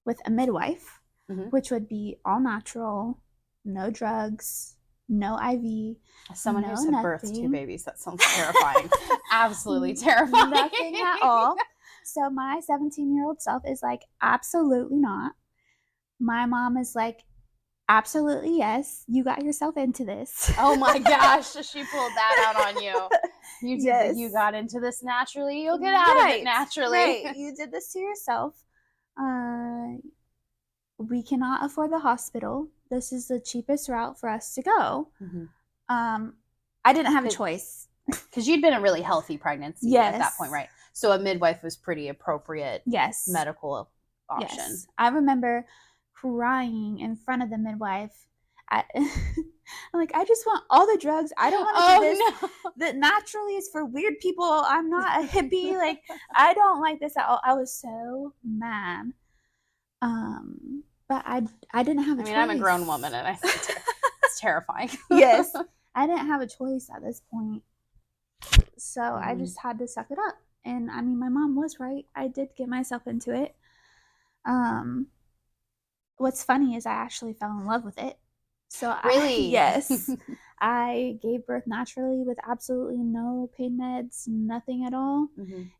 with a midwife, which would be all natural, no drugs, no IV. As someone no who's had birth nothing. 2 babies, that sounds terrifying. Absolutely terrifying. Nothing at all. So my 17-year-old self is like, absolutely not. My mom is like, absolutely yes. You got yourself into this. Oh my gosh, she pulled that out on you. You did Yes. you got into this naturally. You'll get out of it naturally. Right. You did this to yourself. We cannot afford the hospital. This is the cheapest route for us to go. I didn't have a choice. Because you'd been a really healthy pregnancy at that point, right? So a midwife was pretty appropriate medical option. Yes. I remember crying in front of the midwife. I'm like, I just want all the drugs. I don't want to do this. No. That naturally is for weird people. I'm not a hippie. Like, I don't like this at all. I was so mad. But I didn't have a choice. I'm a grown woman, and I think it's terrifying. Yes. I didn't have a choice at this point. So I just had to suck it up. And I mean, my mom was right. I did get myself into it. What's funny is I actually fell in love with it. So really? Yes. I gave birth naturally with absolutely no pain meds, nothing at all.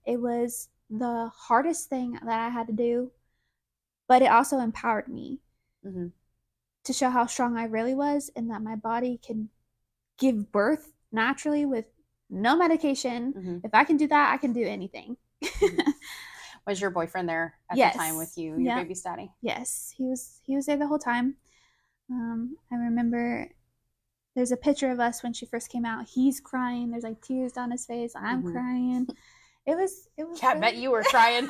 It was the hardest thing that I had to do, but it also empowered me to show how strong I really was and that my body can give birth naturally with no medication. If I can do that, I can do anything. Was your boyfriend there at the time with you, your baby's daddy? Yes, he was there the whole time. I remember there's a picture of us when she first came out. He's crying. There's like tears down his face. I'm crying. It was. I bet you were crying.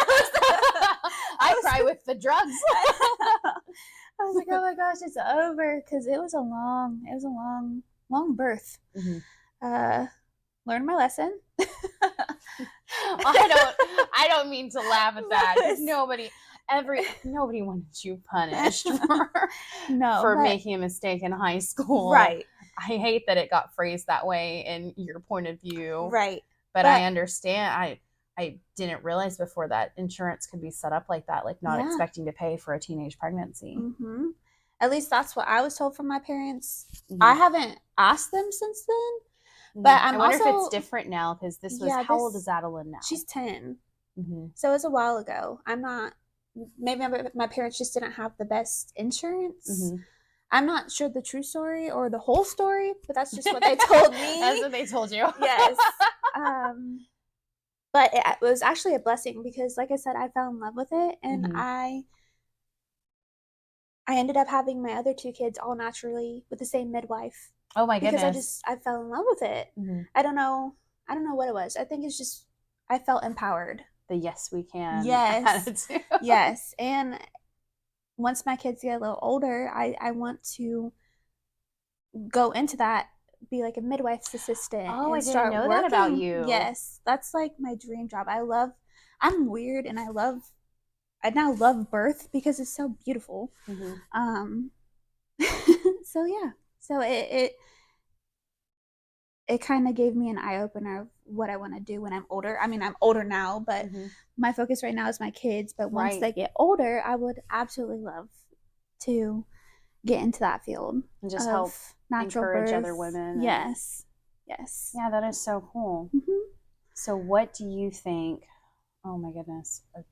I cry with the drugs. I was like, oh my gosh, it's over, because it was a long birth. Learned my lesson. I don't mean to laugh at that, because nobody wants you punished for making a mistake in high school. Right. I hate that it got phrased that way in your point of view. Right. But I understand. I didn't realize before that insurance could be set up like that, like not expecting to pay for a teenage pregnancy. At least that's what I was told from my parents. I haven't asked them since then. But I wonder if it's different now, because this was, how old is Adeline now? She's 10. So it was a while ago. Maybe my parents just didn't have the best insurance. I'm not sure the true story or the whole story, but that's just what they told me. That's what they told you. Yes. But it was actually a blessing, because like I said, I fell in love with it, and I ended up having my other 2 kids all naturally with the same midwife. Oh my goodness. Because I fell in love with it. I don't know what it was. I think it's just, I felt empowered. The yes, we can. Yes. attitude. Yes. And once my kids get a little older, I want to go into that, be like a midwife's assistant. Oh, I didn't know that about you. Yes. That's like my dream job. I'm weird, and I now love birth because it's so beautiful. So yeah. So it kind of gave me an eye-opener of what I want to do when I'm older. I mean, I'm older now, but my focus right now is my kids. But once they get older, I would absolutely love to get into that field. And just help encourage other women. Yes. Yes. Yeah, that is so cool. So what do you think? Oh my goodness. I'm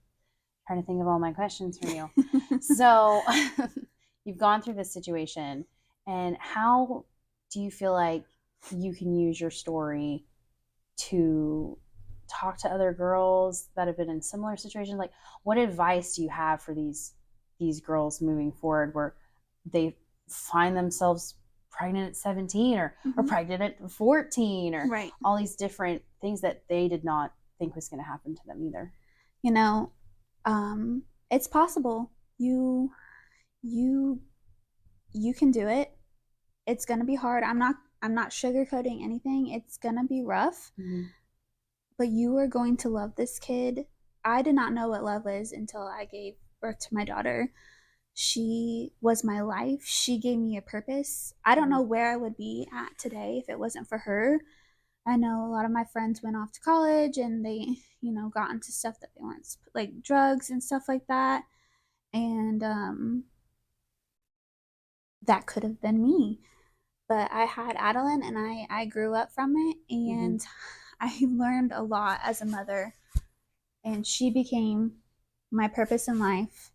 trying to think of all my questions for you. So you've gone through this situation, and how do you feel like you can use your story to talk to other girls that have been in similar situations? Like, what advice do you have for these girls moving forward, where they find themselves pregnant at 17 or pregnant at 14 or all these different things that they did not think was going to happen to them either? You know, it's possible. You can do it. It's going to be hard. I'm not sugarcoating anything. It's going to be rough. But you are going to love this kid. I did not know what love is until I gave birth to my daughter. She was my life. She gave me a purpose. I don't know where I would be at today if it wasn't for her. I know a lot of my friends went off to college and they, got into stuff that they weren't, like drugs and stuff like that. And that could have been me. But I had Adeline and I grew up from it, and I learned a lot as a mother. And she became my purpose in life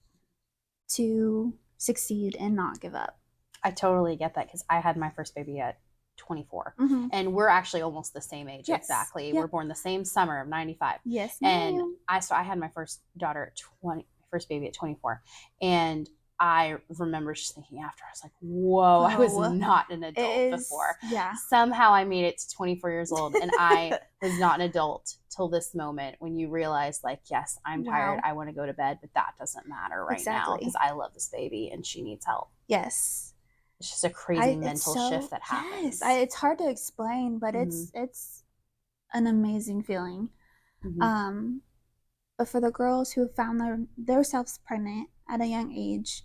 to succeed and not give up. I totally get that because I had my first baby at 24. Mm-hmm. And we're actually almost the same age. Yes. Exactly. Yep. We're born the same summer of 95. Yes, and ma'am. I had my first daughter at first baby at 24. And I remember just thinking after, I was like, whoa, I was not an adult before. Yeah. Somehow I made it to 24 years old, and I was not an adult till this moment when you realize, like, yes, I'm tired. I want to go to bed, but that doesn't matter right now because I love this baby and she needs help. Yes. It's just a crazy mental shift that happens. Yes, it's hard to explain, but it's an amazing feeling. But for the girls who have found themselves pregnant at a young age,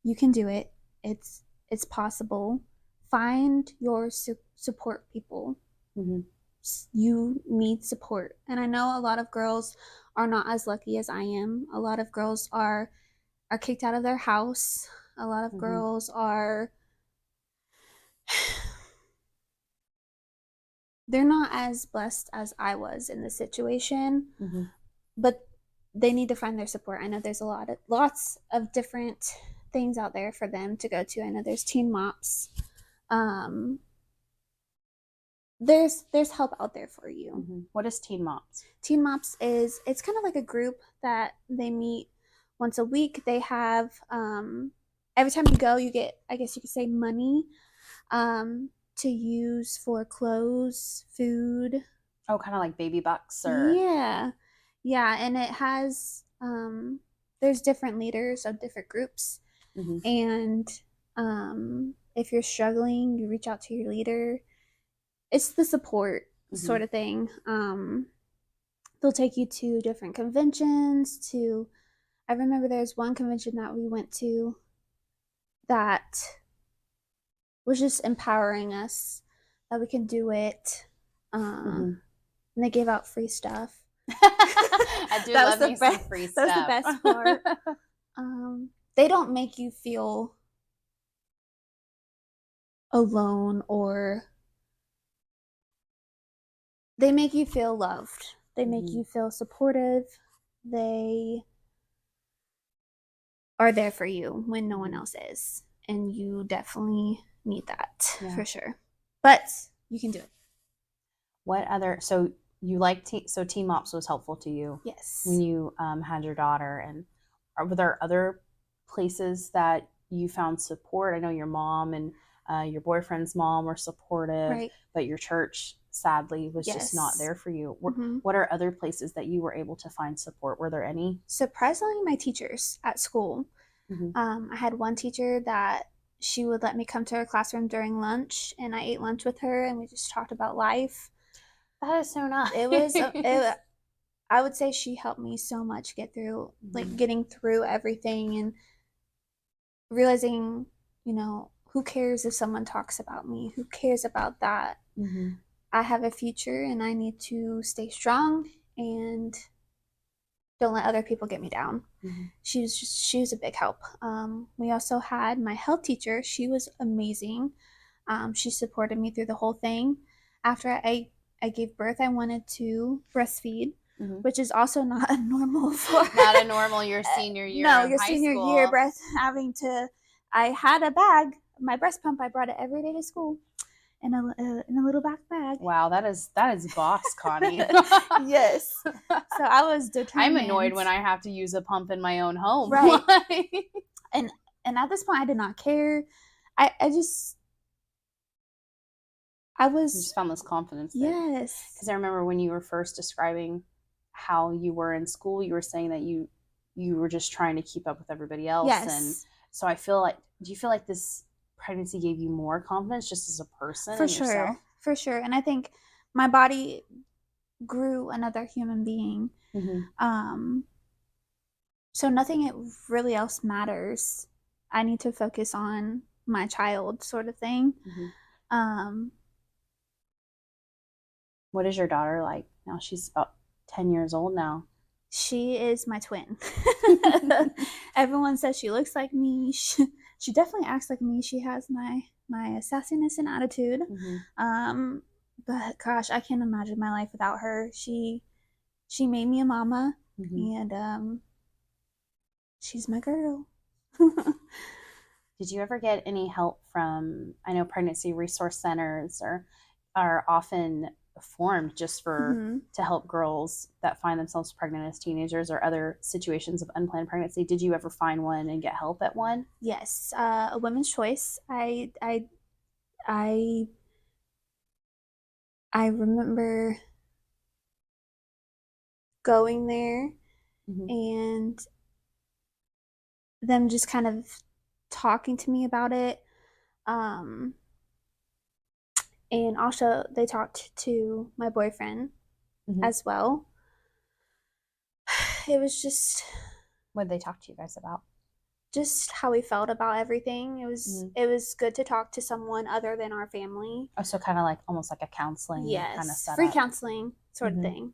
you can do it. It's possible. Find your support people. You need support. And I know a lot of girls are not as lucky as I am. A lot of girls are kicked out of their house. A lot of girls are, they're not as blessed as I was in this situation, but they need to find their support. I know there's lots of different things out there for them to go to. I know there's Teen Mops. There's help out there for you. What is Teen Mops? Teen Mops it's kind of like a group that they meet once a week. They have every time you go, you get, I guess you could say, money to use for clothes, food. Oh, kind of like baby bucks or yeah, and it has there's different leaders of different groups, and if you're struggling, you reach out to your leader. It's the support sort of thing. They'll take you to different conventions. I remember there's one convention that we went to that was just empowering us that we can do it. And they gave out free stuff. I do love me some free stuff. That was the best part. They don't make you feel alone, or they make you feel loved. They make you feel supportive. They are there for you when no one else is. And you definitely need that for sure. But you can do it. What other, so you like, so Teen Mops was helpful to you? Yes. When you had your daughter, and were there other places that you found support? I know your mom and your boyfriend's mom were supportive, right, but your church sadly was just not there for you. What are other places that you were able to find support? Were there any? Surprisingly, my teachers at school. I had one teacher that she would let me come to her classroom during lunch, and I ate lunch with her, and we just talked about life. That is so nice. It was, I would say she helped me so much get through, like getting through everything and realizing, who cares if someone talks about me? Who cares about that? I have a future and I need to stay strong and don't let other people get me down. She was a big help. We also had my health teacher. She was amazing. She supported me through the whole thing. After I gave birth, I wanted to breastfeed, which is also not a normal not a normal your senior year. No, your senior year I had a bag, my breast pump. I brought it every day to school in a little back bag. Wow, that is boss, Connie. Yes. So I was determined. I'm annoyed when I have to use a pump in my own home. Right. and at this point, I did not care. I just found this confidence there. Yes. Because I remember when you were first describing how you were in school, you were saying that you were just trying to keep up with everybody else. Yes. And so I feel like, do you feel like this pregnancy gave you more confidence just as a person? For sure. Yourself? For sure. And I think my body grew another human being. So nothing really else matters. I need to focus on my child, sort of thing. What is your daughter like now? She's about 10 years old now. She is my twin. Everyone says she looks like me. She definitely acts like me. She has my sassiness and attitude. But gosh, I can't imagine my life without her. She made me a mama, and she's my girl. Did you ever get any help from, I know pregnancy resource centers are often formed just for to help girls that find themselves pregnant as teenagers or other situations of unplanned pregnancy. Did you ever find one and get help at one? Yes, a women's choice. I remember going there and them just kind of talking to me about it. And also they talked to my boyfriend as well. It was just, what did they talk to you guys about? Just how we felt about everything. It was good to talk to someone other than our family. Oh, so kind of like almost like a counseling kind of setup. Free counseling sort of thing.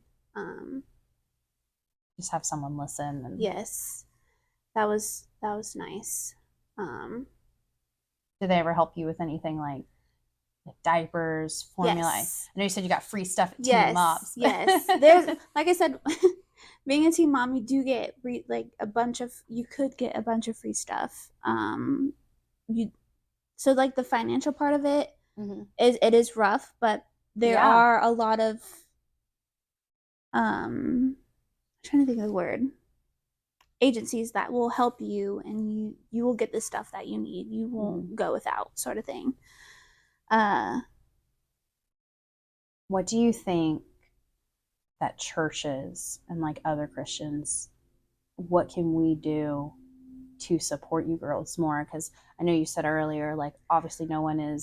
Just have someone listen. And yes, that was nice. Did they ever help you with anything like diapers, formula? Yes. I know you said you got free stuff at Teen Moms. Yes. There's, like I said, being a teen mom, you do get you could get a bunch of free stuff. So like the financial part of it is rough, but there are a lot of I'm trying to think of the word, agencies that will help you, and you will get the stuff that you need. You won't go without, sort of thing. What do you think that churches and like other Christians, what can we do to support you girls more? Because I know you said earlier, like obviously we're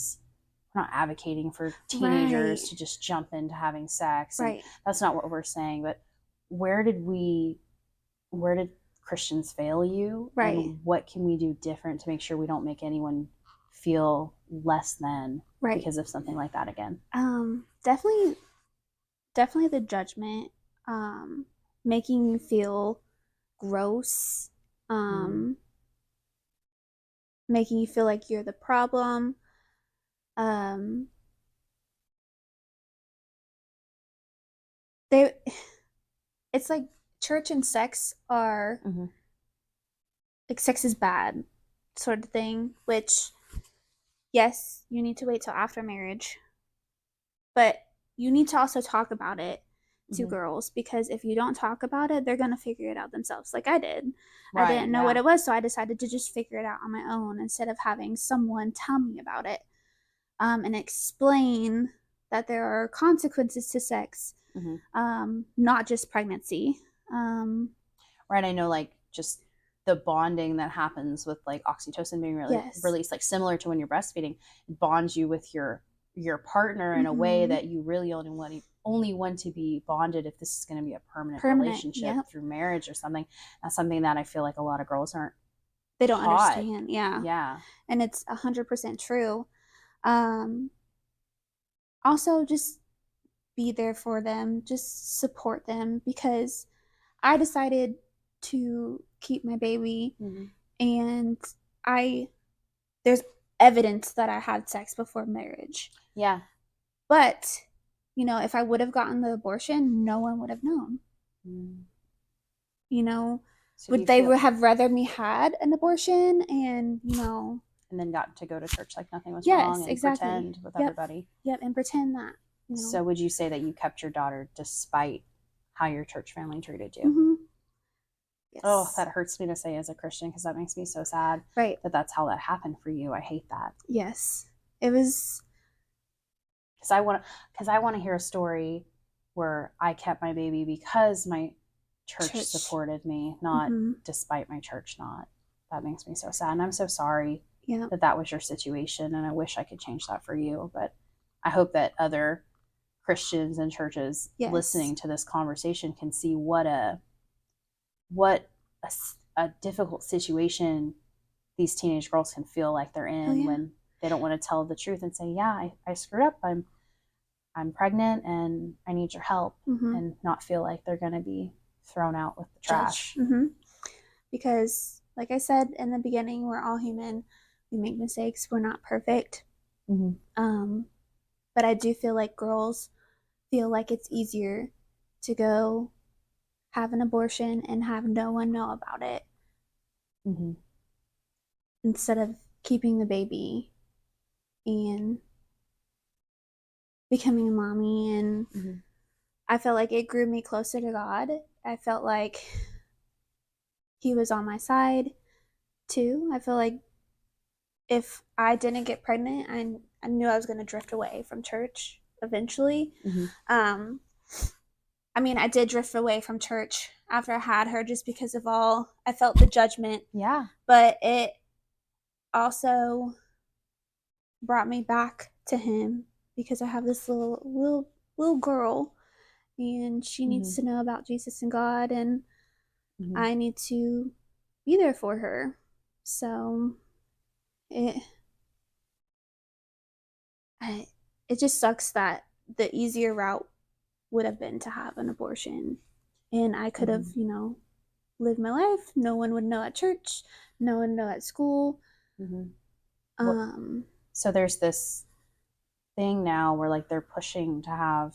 not advocating for teenagers to just jump into having sex. And that's not what we're saying. But where did Christians fail you? And what can we do different to make sure we don't make anyone feel less than because of something like that again? Definitely the judgment, making you feel gross, making you feel like you're the problem. It's like church and sex are like sex is bad sort of thing, which yes, you need to wait till after marriage, but you need to also talk about it to girls, because if you don't talk about it, they're going to figure it out themselves, like I did. I didn't know what it was, so I decided to just figure it out on my own instead of having someone tell me about it, and explain that there are consequences to sex, not just pregnancy. I know like just the bonding that happens with like oxytocin being released, like similar to when you're breastfeeding, it bonds you with your partner in a way that you really only want to be bonded if this is going to be a permanent relationship through marriage or something. That's something that I feel like a lot of girls they don't taught. Understand. Yeah. And it's 100% true. Also just be there for them, just support them, because I decided to keep my baby, and there's evidence that I had sex before marriage. Yeah. But, if I would have gotten the abortion, no one would have known. So would they have rather me had an abortion and then got to go to church like nothing was wrong and pretend with everybody. Yep, and pretend that. So would you say that you kept your daughter despite how your church family treated you? Yes. Oh, that hurts me to say as a Christian, because that makes me so sad. That's how that happened for you. I hate that. Yes, it was. Because I want to hear a story where I kept my baby because my church supported me, not despite my church not. That makes me so sad, and I'm so sorry that was your situation, and I wish I could change that for you. But I hope that other Christians and churches listening to this conversation can see what a difficult situation these teenage girls can feel like they're in when they don't want to tell the truth and say, I screwed up. I'm pregnant and I need your help, Mhm. and not feel like they're going to be thrown out with the trash. Because, like I said in the beginning, we're all human. We make mistakes. We're not perfect. But I do feel like girls feel like it's easier to go have an abortion and have no one know about it instead of keeping the baby and becoming a mommy. And I felt like it grew me closer to God. I felt like he was on my side too. I feel like if I didn't get pregnant, I knew I was going to drift away from church eventually. I mean, I did drift away from church after I had her just because of I felt the judgment. Yeah. But it also brought me back to him because I have this little girl, and she needs to know about Jesus and God, and I need to be there for her. So it it just sucks that the easier route would have been to have an abortion, and I could have, lived my life. No one would know at church, no one would know at school. So there's this thing now where like they're pushing to have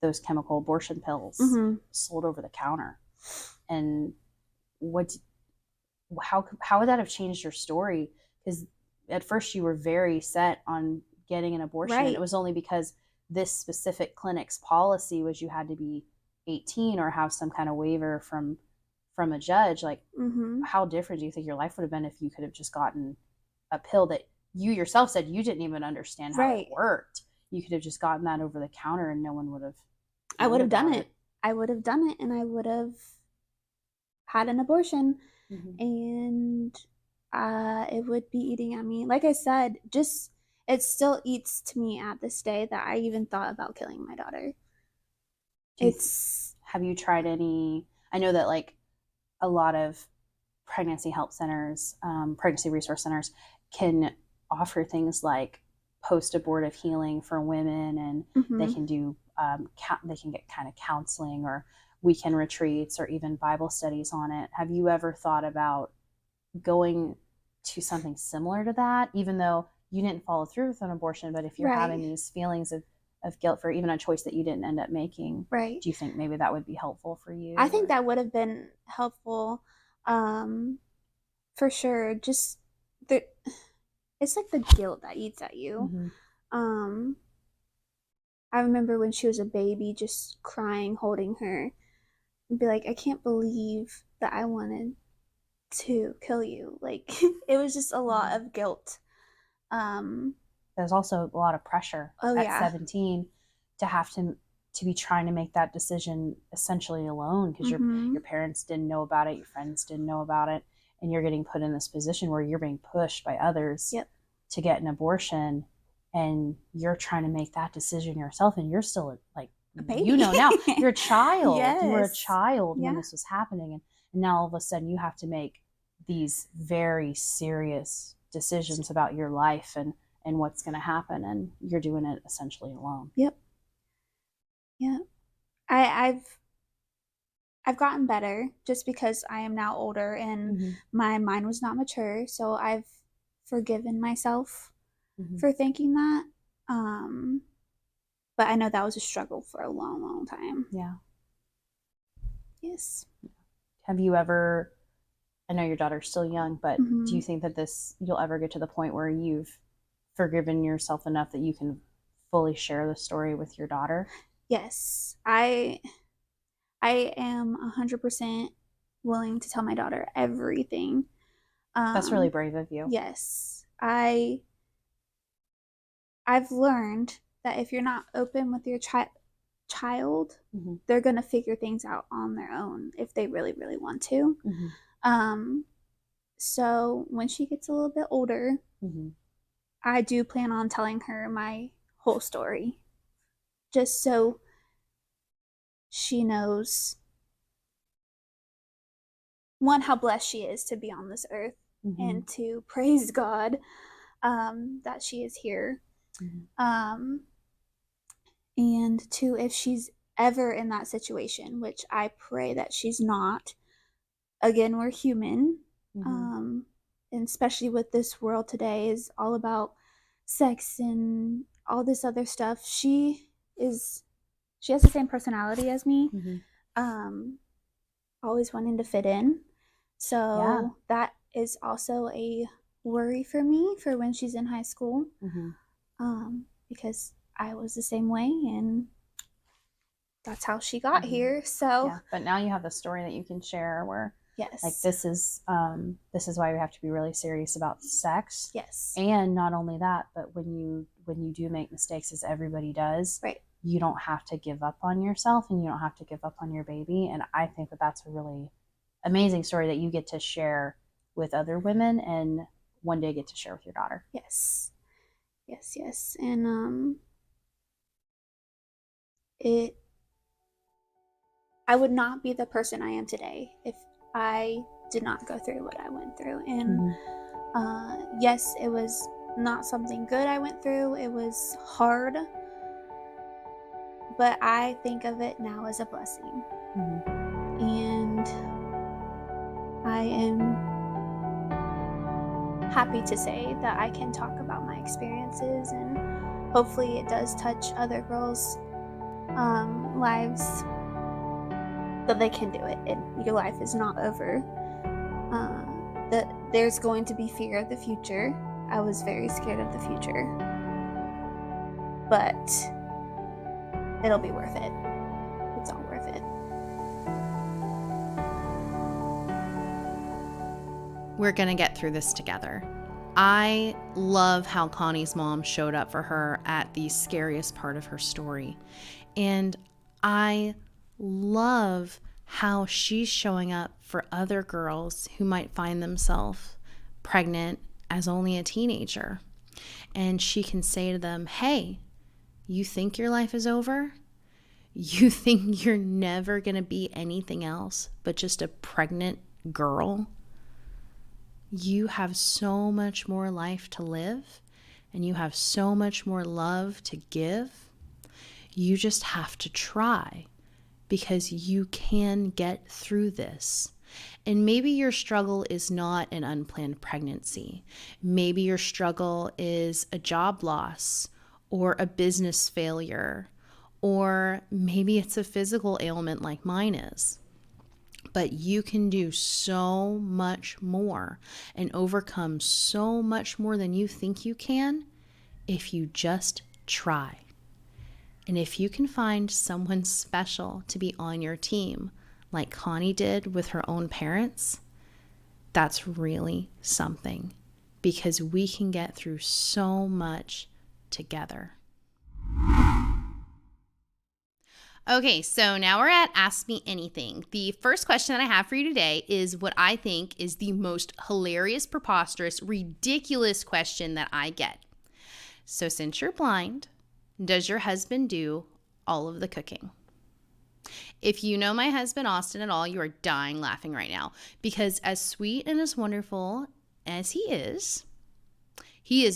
those chemical abortion pills sold over the counter. And how would that have changed your story? Because at first you were very set on getting an abortion, and it was only because this specific clinic's policy was you had to be 18 or have some kind of waiver from a judge. Like, how different do you think your life would have been if you could have just gotten a pill that you yourself said you didn't even understand how it worked? You could have just gotten that over the counter and no one would have. I would have done it. I would have done it, and I would have had an abortion, and it would be eating at me. Like I said, just it still eats to me at this day that I even thought about killing my daughter. Have you tried any? I know that like a lot of pregnancy help centers, pregnancy resource centers can offer things like post-abortive healing for women, and they can do they can get kind of counseling or weekend retreats or even Bible studies on it. Have you ever thought about going to something similar to that, even though you didn't follow through with an abortion? But if you're having these feelings of guilt for even a choice that you didn't end up making, do you think maybe that would be helpful for you? I think that would have been helpful, for sure. Just it's like the guilt that eats at you. I remember when she was a baby, just crying, holding her, and be like, I can't believe that I wanted to kill you. Like, it was just a lot of guilt. There's also a lot of pressure at 17 to have to be trying to make that decision essentially alone, because your parents didn't know about it, your friends didn't know about it, and you're getting put in this position where you're being pushed by others to get an abortion, and you're trying to make that decision yourself, and you're still like a baby. Now you're a child. You were a child when this was happening, and now all of a sudden you have to make these very serious decisions about your life and what's going to happen, and you're doing it essentially alone. I've gotten better just because I am now older and my mind was not mature, so I've forgiven myself for thinking that. But I know that was a struggle for a long time. Yes. Have you ever, I know your daughter's still young, but do you think that you'll ever get to the point where you've forgiven yourself enough that you can fully share the story with your daughter? Yes. I am 100% willing to tell my daughter everything. That's really brave of you. Yes. I've learned that if you're not open with your child, they're going to figure things out on their own if they really, really want to. So when she gets a little bit older, I do plan on telling her my whole story, just so she knows, one, how blessed she is to be on this earth, and to praise God that she is here. And two, if she's ever in that situation, which I pray that she's not. Again, we're human. Um, and especially with this world today is all about sex and all this other stuff. She has the same personality as me. Um, always wanting to fit in. So that is also a worry for me for when she's in high school. Because I was the same way and that's how she got here. So but now you have the story that you can share where yes, like this is why we have to be really serious about sex. Yes. And not only that, but when you do make mistakes, as everybody does, right, you don't have to give up on yourself and you don't have to give up on your baby. And I think that that's a really amazing story that you get to share with other women and one day get to share with your daughter. Yes. And I would not be the person I am today if I did not go through what I went through. And yes, it was not something good I went through. It was hard. But I think of it now as a blessing. And I am happy to say that I can talk about my experiences, and hopefully it does touch other girls' lives, that they can do it and your life is not over. That there's going to be fear of the future. I was very scared of the future, but it'll be worth it. It's all worth it. We're going to get through this together. I love how Connie's mom showed up for her at the scariest part of her story. And I love how she's showing up for other girls who might find themselves pregnant as only a teenager. And she can say to them, hey, you think your life is over? You think you're never going to be anything else but just a pregnant girl? You have so much more life to live, and you have so much more love to give. You just have to try, because you can get through this. And maybe your struggle is not an unplanned pregnancy. Maybe your struggle is a job loss or a business failure, or maybe it's a physical ailment like mine is. But you can do so much more and overcome so much more than you think you can if you just try. And if you can find someone special to be on your team, like Connie did with her own parents, that's really something, because we can get through so much together. Okay, so now we're at Ask Me Anything. The first question that I have for you today is what I think is the most hilarious, preposterous, ridiculous question that I get. So since you're blind, does your husband do all of the cooking? If you know my husband, Austin, at all, you are dying laughing right now, because as sweet and as wonderful as he is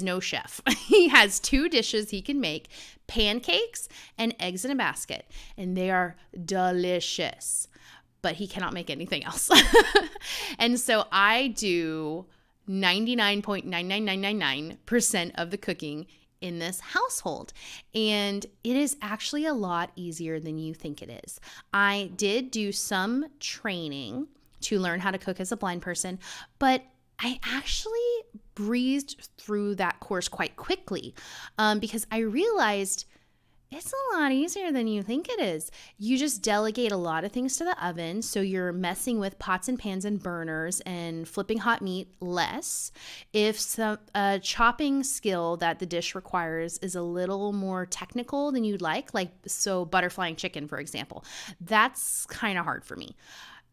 no chef. He has 2 dishes he can make, pancakes and eggs in a basket, and they are delicious, but he cannot make anything else. And so I do 99.99999% of the cooking in this household. And it is actually a lot easier than you think it is. I did do some training to learn how to cook as a blind person, but I actually breezed through that course quite quickly because I realized it's a lot easier than you think it is. You just delegate a lot of things to the oven, so you're messing with pots and pans and burners and flipping hot meat less. If some chopping skill that the dish requires is a little more technical than you'd like so butterflying chicken, for example, that's kind of hard for me.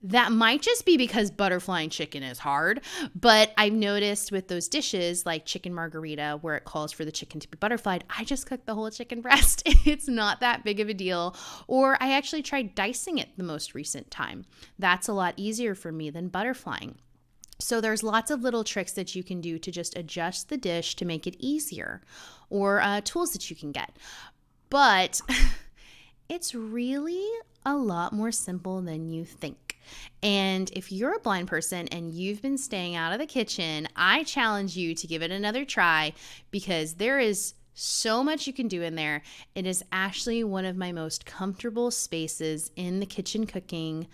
That might just be because butterflying chicken is hard, but I've noticed with those dishes like chicken margarita where it calls for the chicken to be butterflied, I just cook the whole chicken breast. It's not that big of a deal. Or I actually tried dicing it the most recent time. That's a lot easier for me than butterflying. So there's lots of little tricks that you can do to just adjust the dish to make it easier, or tools that you can get. But it's really a lot more simple than you think. And if you're a blind person and you've been staying out of the kitchen, I challenge you to give it another try because there is so much you can do in there. It is actually one of my most comfortable spaces in the kitchen cooking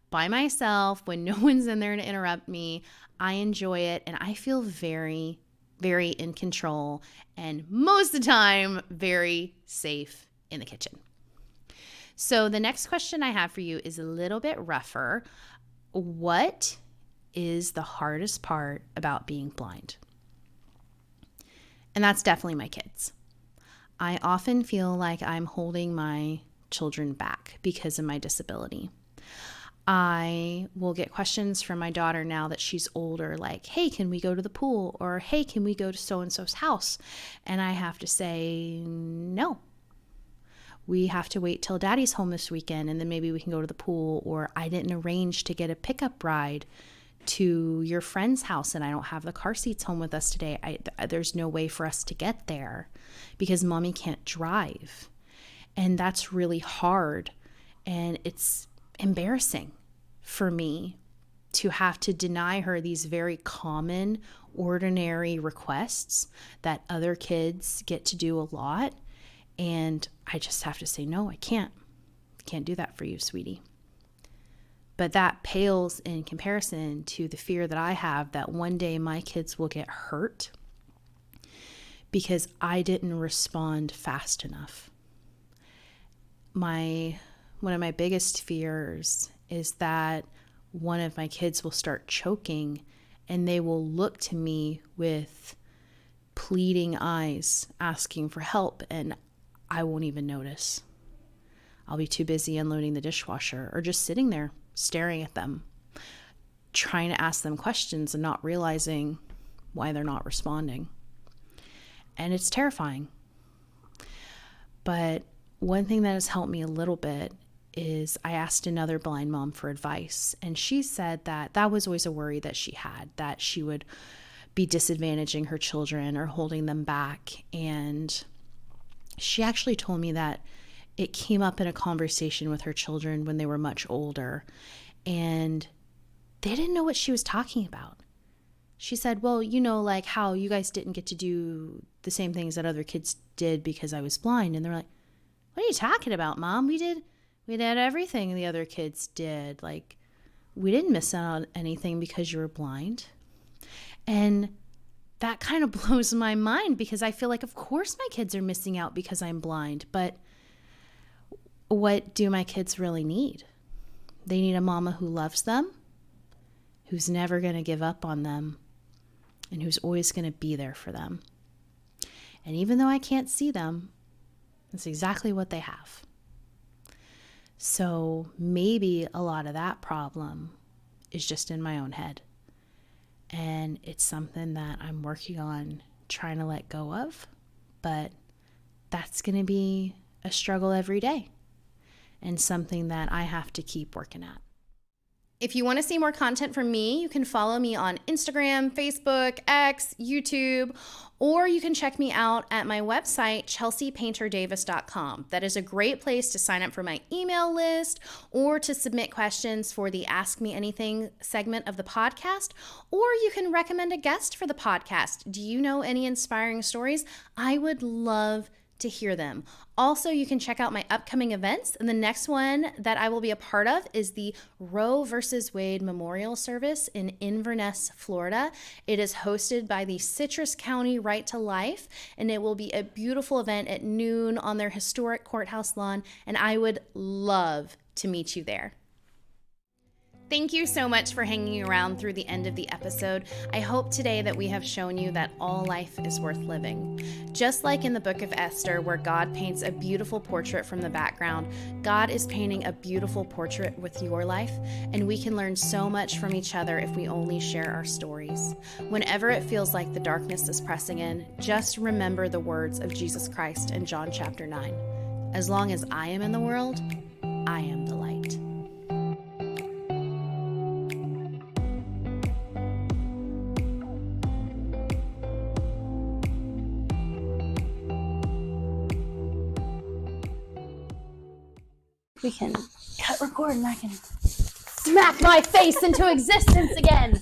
by myself when no one's in there to interrupt me. I enjoy it and I feel very, very in control and most of the time very safe in the kitchen. So the next question I have for you is a little bit rougher. What is the hardest part about being blind? And that's definitely my kids. I often feel like I'm holding my children back because of my disability. I will get questions from my daughter now that she's older, like, hey, can we go to the pool? Or, hey, can we go to so-and-so's house? And I have to say, no. We have to wait till daddy's home this weekend and then maybe we can go to the pool, or I didn't arrange to get a pickup ride to your friend's house and I don't have the car seats home with us today. There's no way for us to get there because mommy can't drive. And that's really hard. And it's embarrassing for me to have to deny her these very common, ordinary requests that other kids get to do a lot. And I just have to say, no, I can't do that for you, sweetie. But that pales in comparison to the fear that I have that one day my kids will get hurt because I didn't respond fast enough. One of my biggest fears is that one of my kids will start choking and they will look to me with pleading eyes asking for help, and I won't even notice. I'll be too busy unloading the dishwasher or just sitting there staring at them, trying to ask them questions and not realizing why they're not responding. And it's terrifying. But one thing that has helped me a little bit is I asked another blind mom for advice, and she said that was always a worry that she had, that she would be disadvantaging her children or holding them back. And she actually told me that it came up in a conversation with her children when they were much older, and they didn't know what she was talking about. She said, well, like how you guys didn't get to do the same things that other kids did because I was blind. And they're like, what are you talking about, Mom? We did everything the other kids did. Like, we didn't miss out on anything because you were blind. And that kind of blows my mind because I feel like, of course, my kids are missing out because I'm blind. But what do my kids really need? They need a mama who loves them, who's never going to give up on them, and who's always going to be there for them. And even though I can't see them, that's exactly what they have. So maybe a lot of that problem is just in my own head. And it's something that I'm working on trying to let go of. But that's going to be a struggle every day and something that I have to keep working at. If you want to see more content from me, you can follow me on Instagram, Facebook, X, YouTube, or you can check me out at my website, chelseapainterdavis.com. That is a great place to sign up for my email list or to submit questions for the Ask Me Anything segment of the podcast, or you can recommend a guest for the podcast. Do you know any inspiring stories? I would love to hear them. Also, you can check out my upcoming events, and the next one that I will be a part of is the Roe versus Wade Memorial Service in Inverness, Florida. It is hosted by the Citrus County Right to Life, and it will be a beautiful event at noon on their historic courthouse lawn, and I would love to meet you there. Thank you so much for hanging around through the end of the episode. I hope today that we have shown you that all life is worth living. Just like in the book of Esther, where God paints a beautiful portrait from the background, God is painting a beautiful portrait with your life, and we can learn so much from each other if we only share our stories. Whenever it feels like the darkness is pressing in, just remember the words of Jesus Christ in John chapter 9. As long as I am in the world, I am the light. we can cut record and I can smack my face into existence again.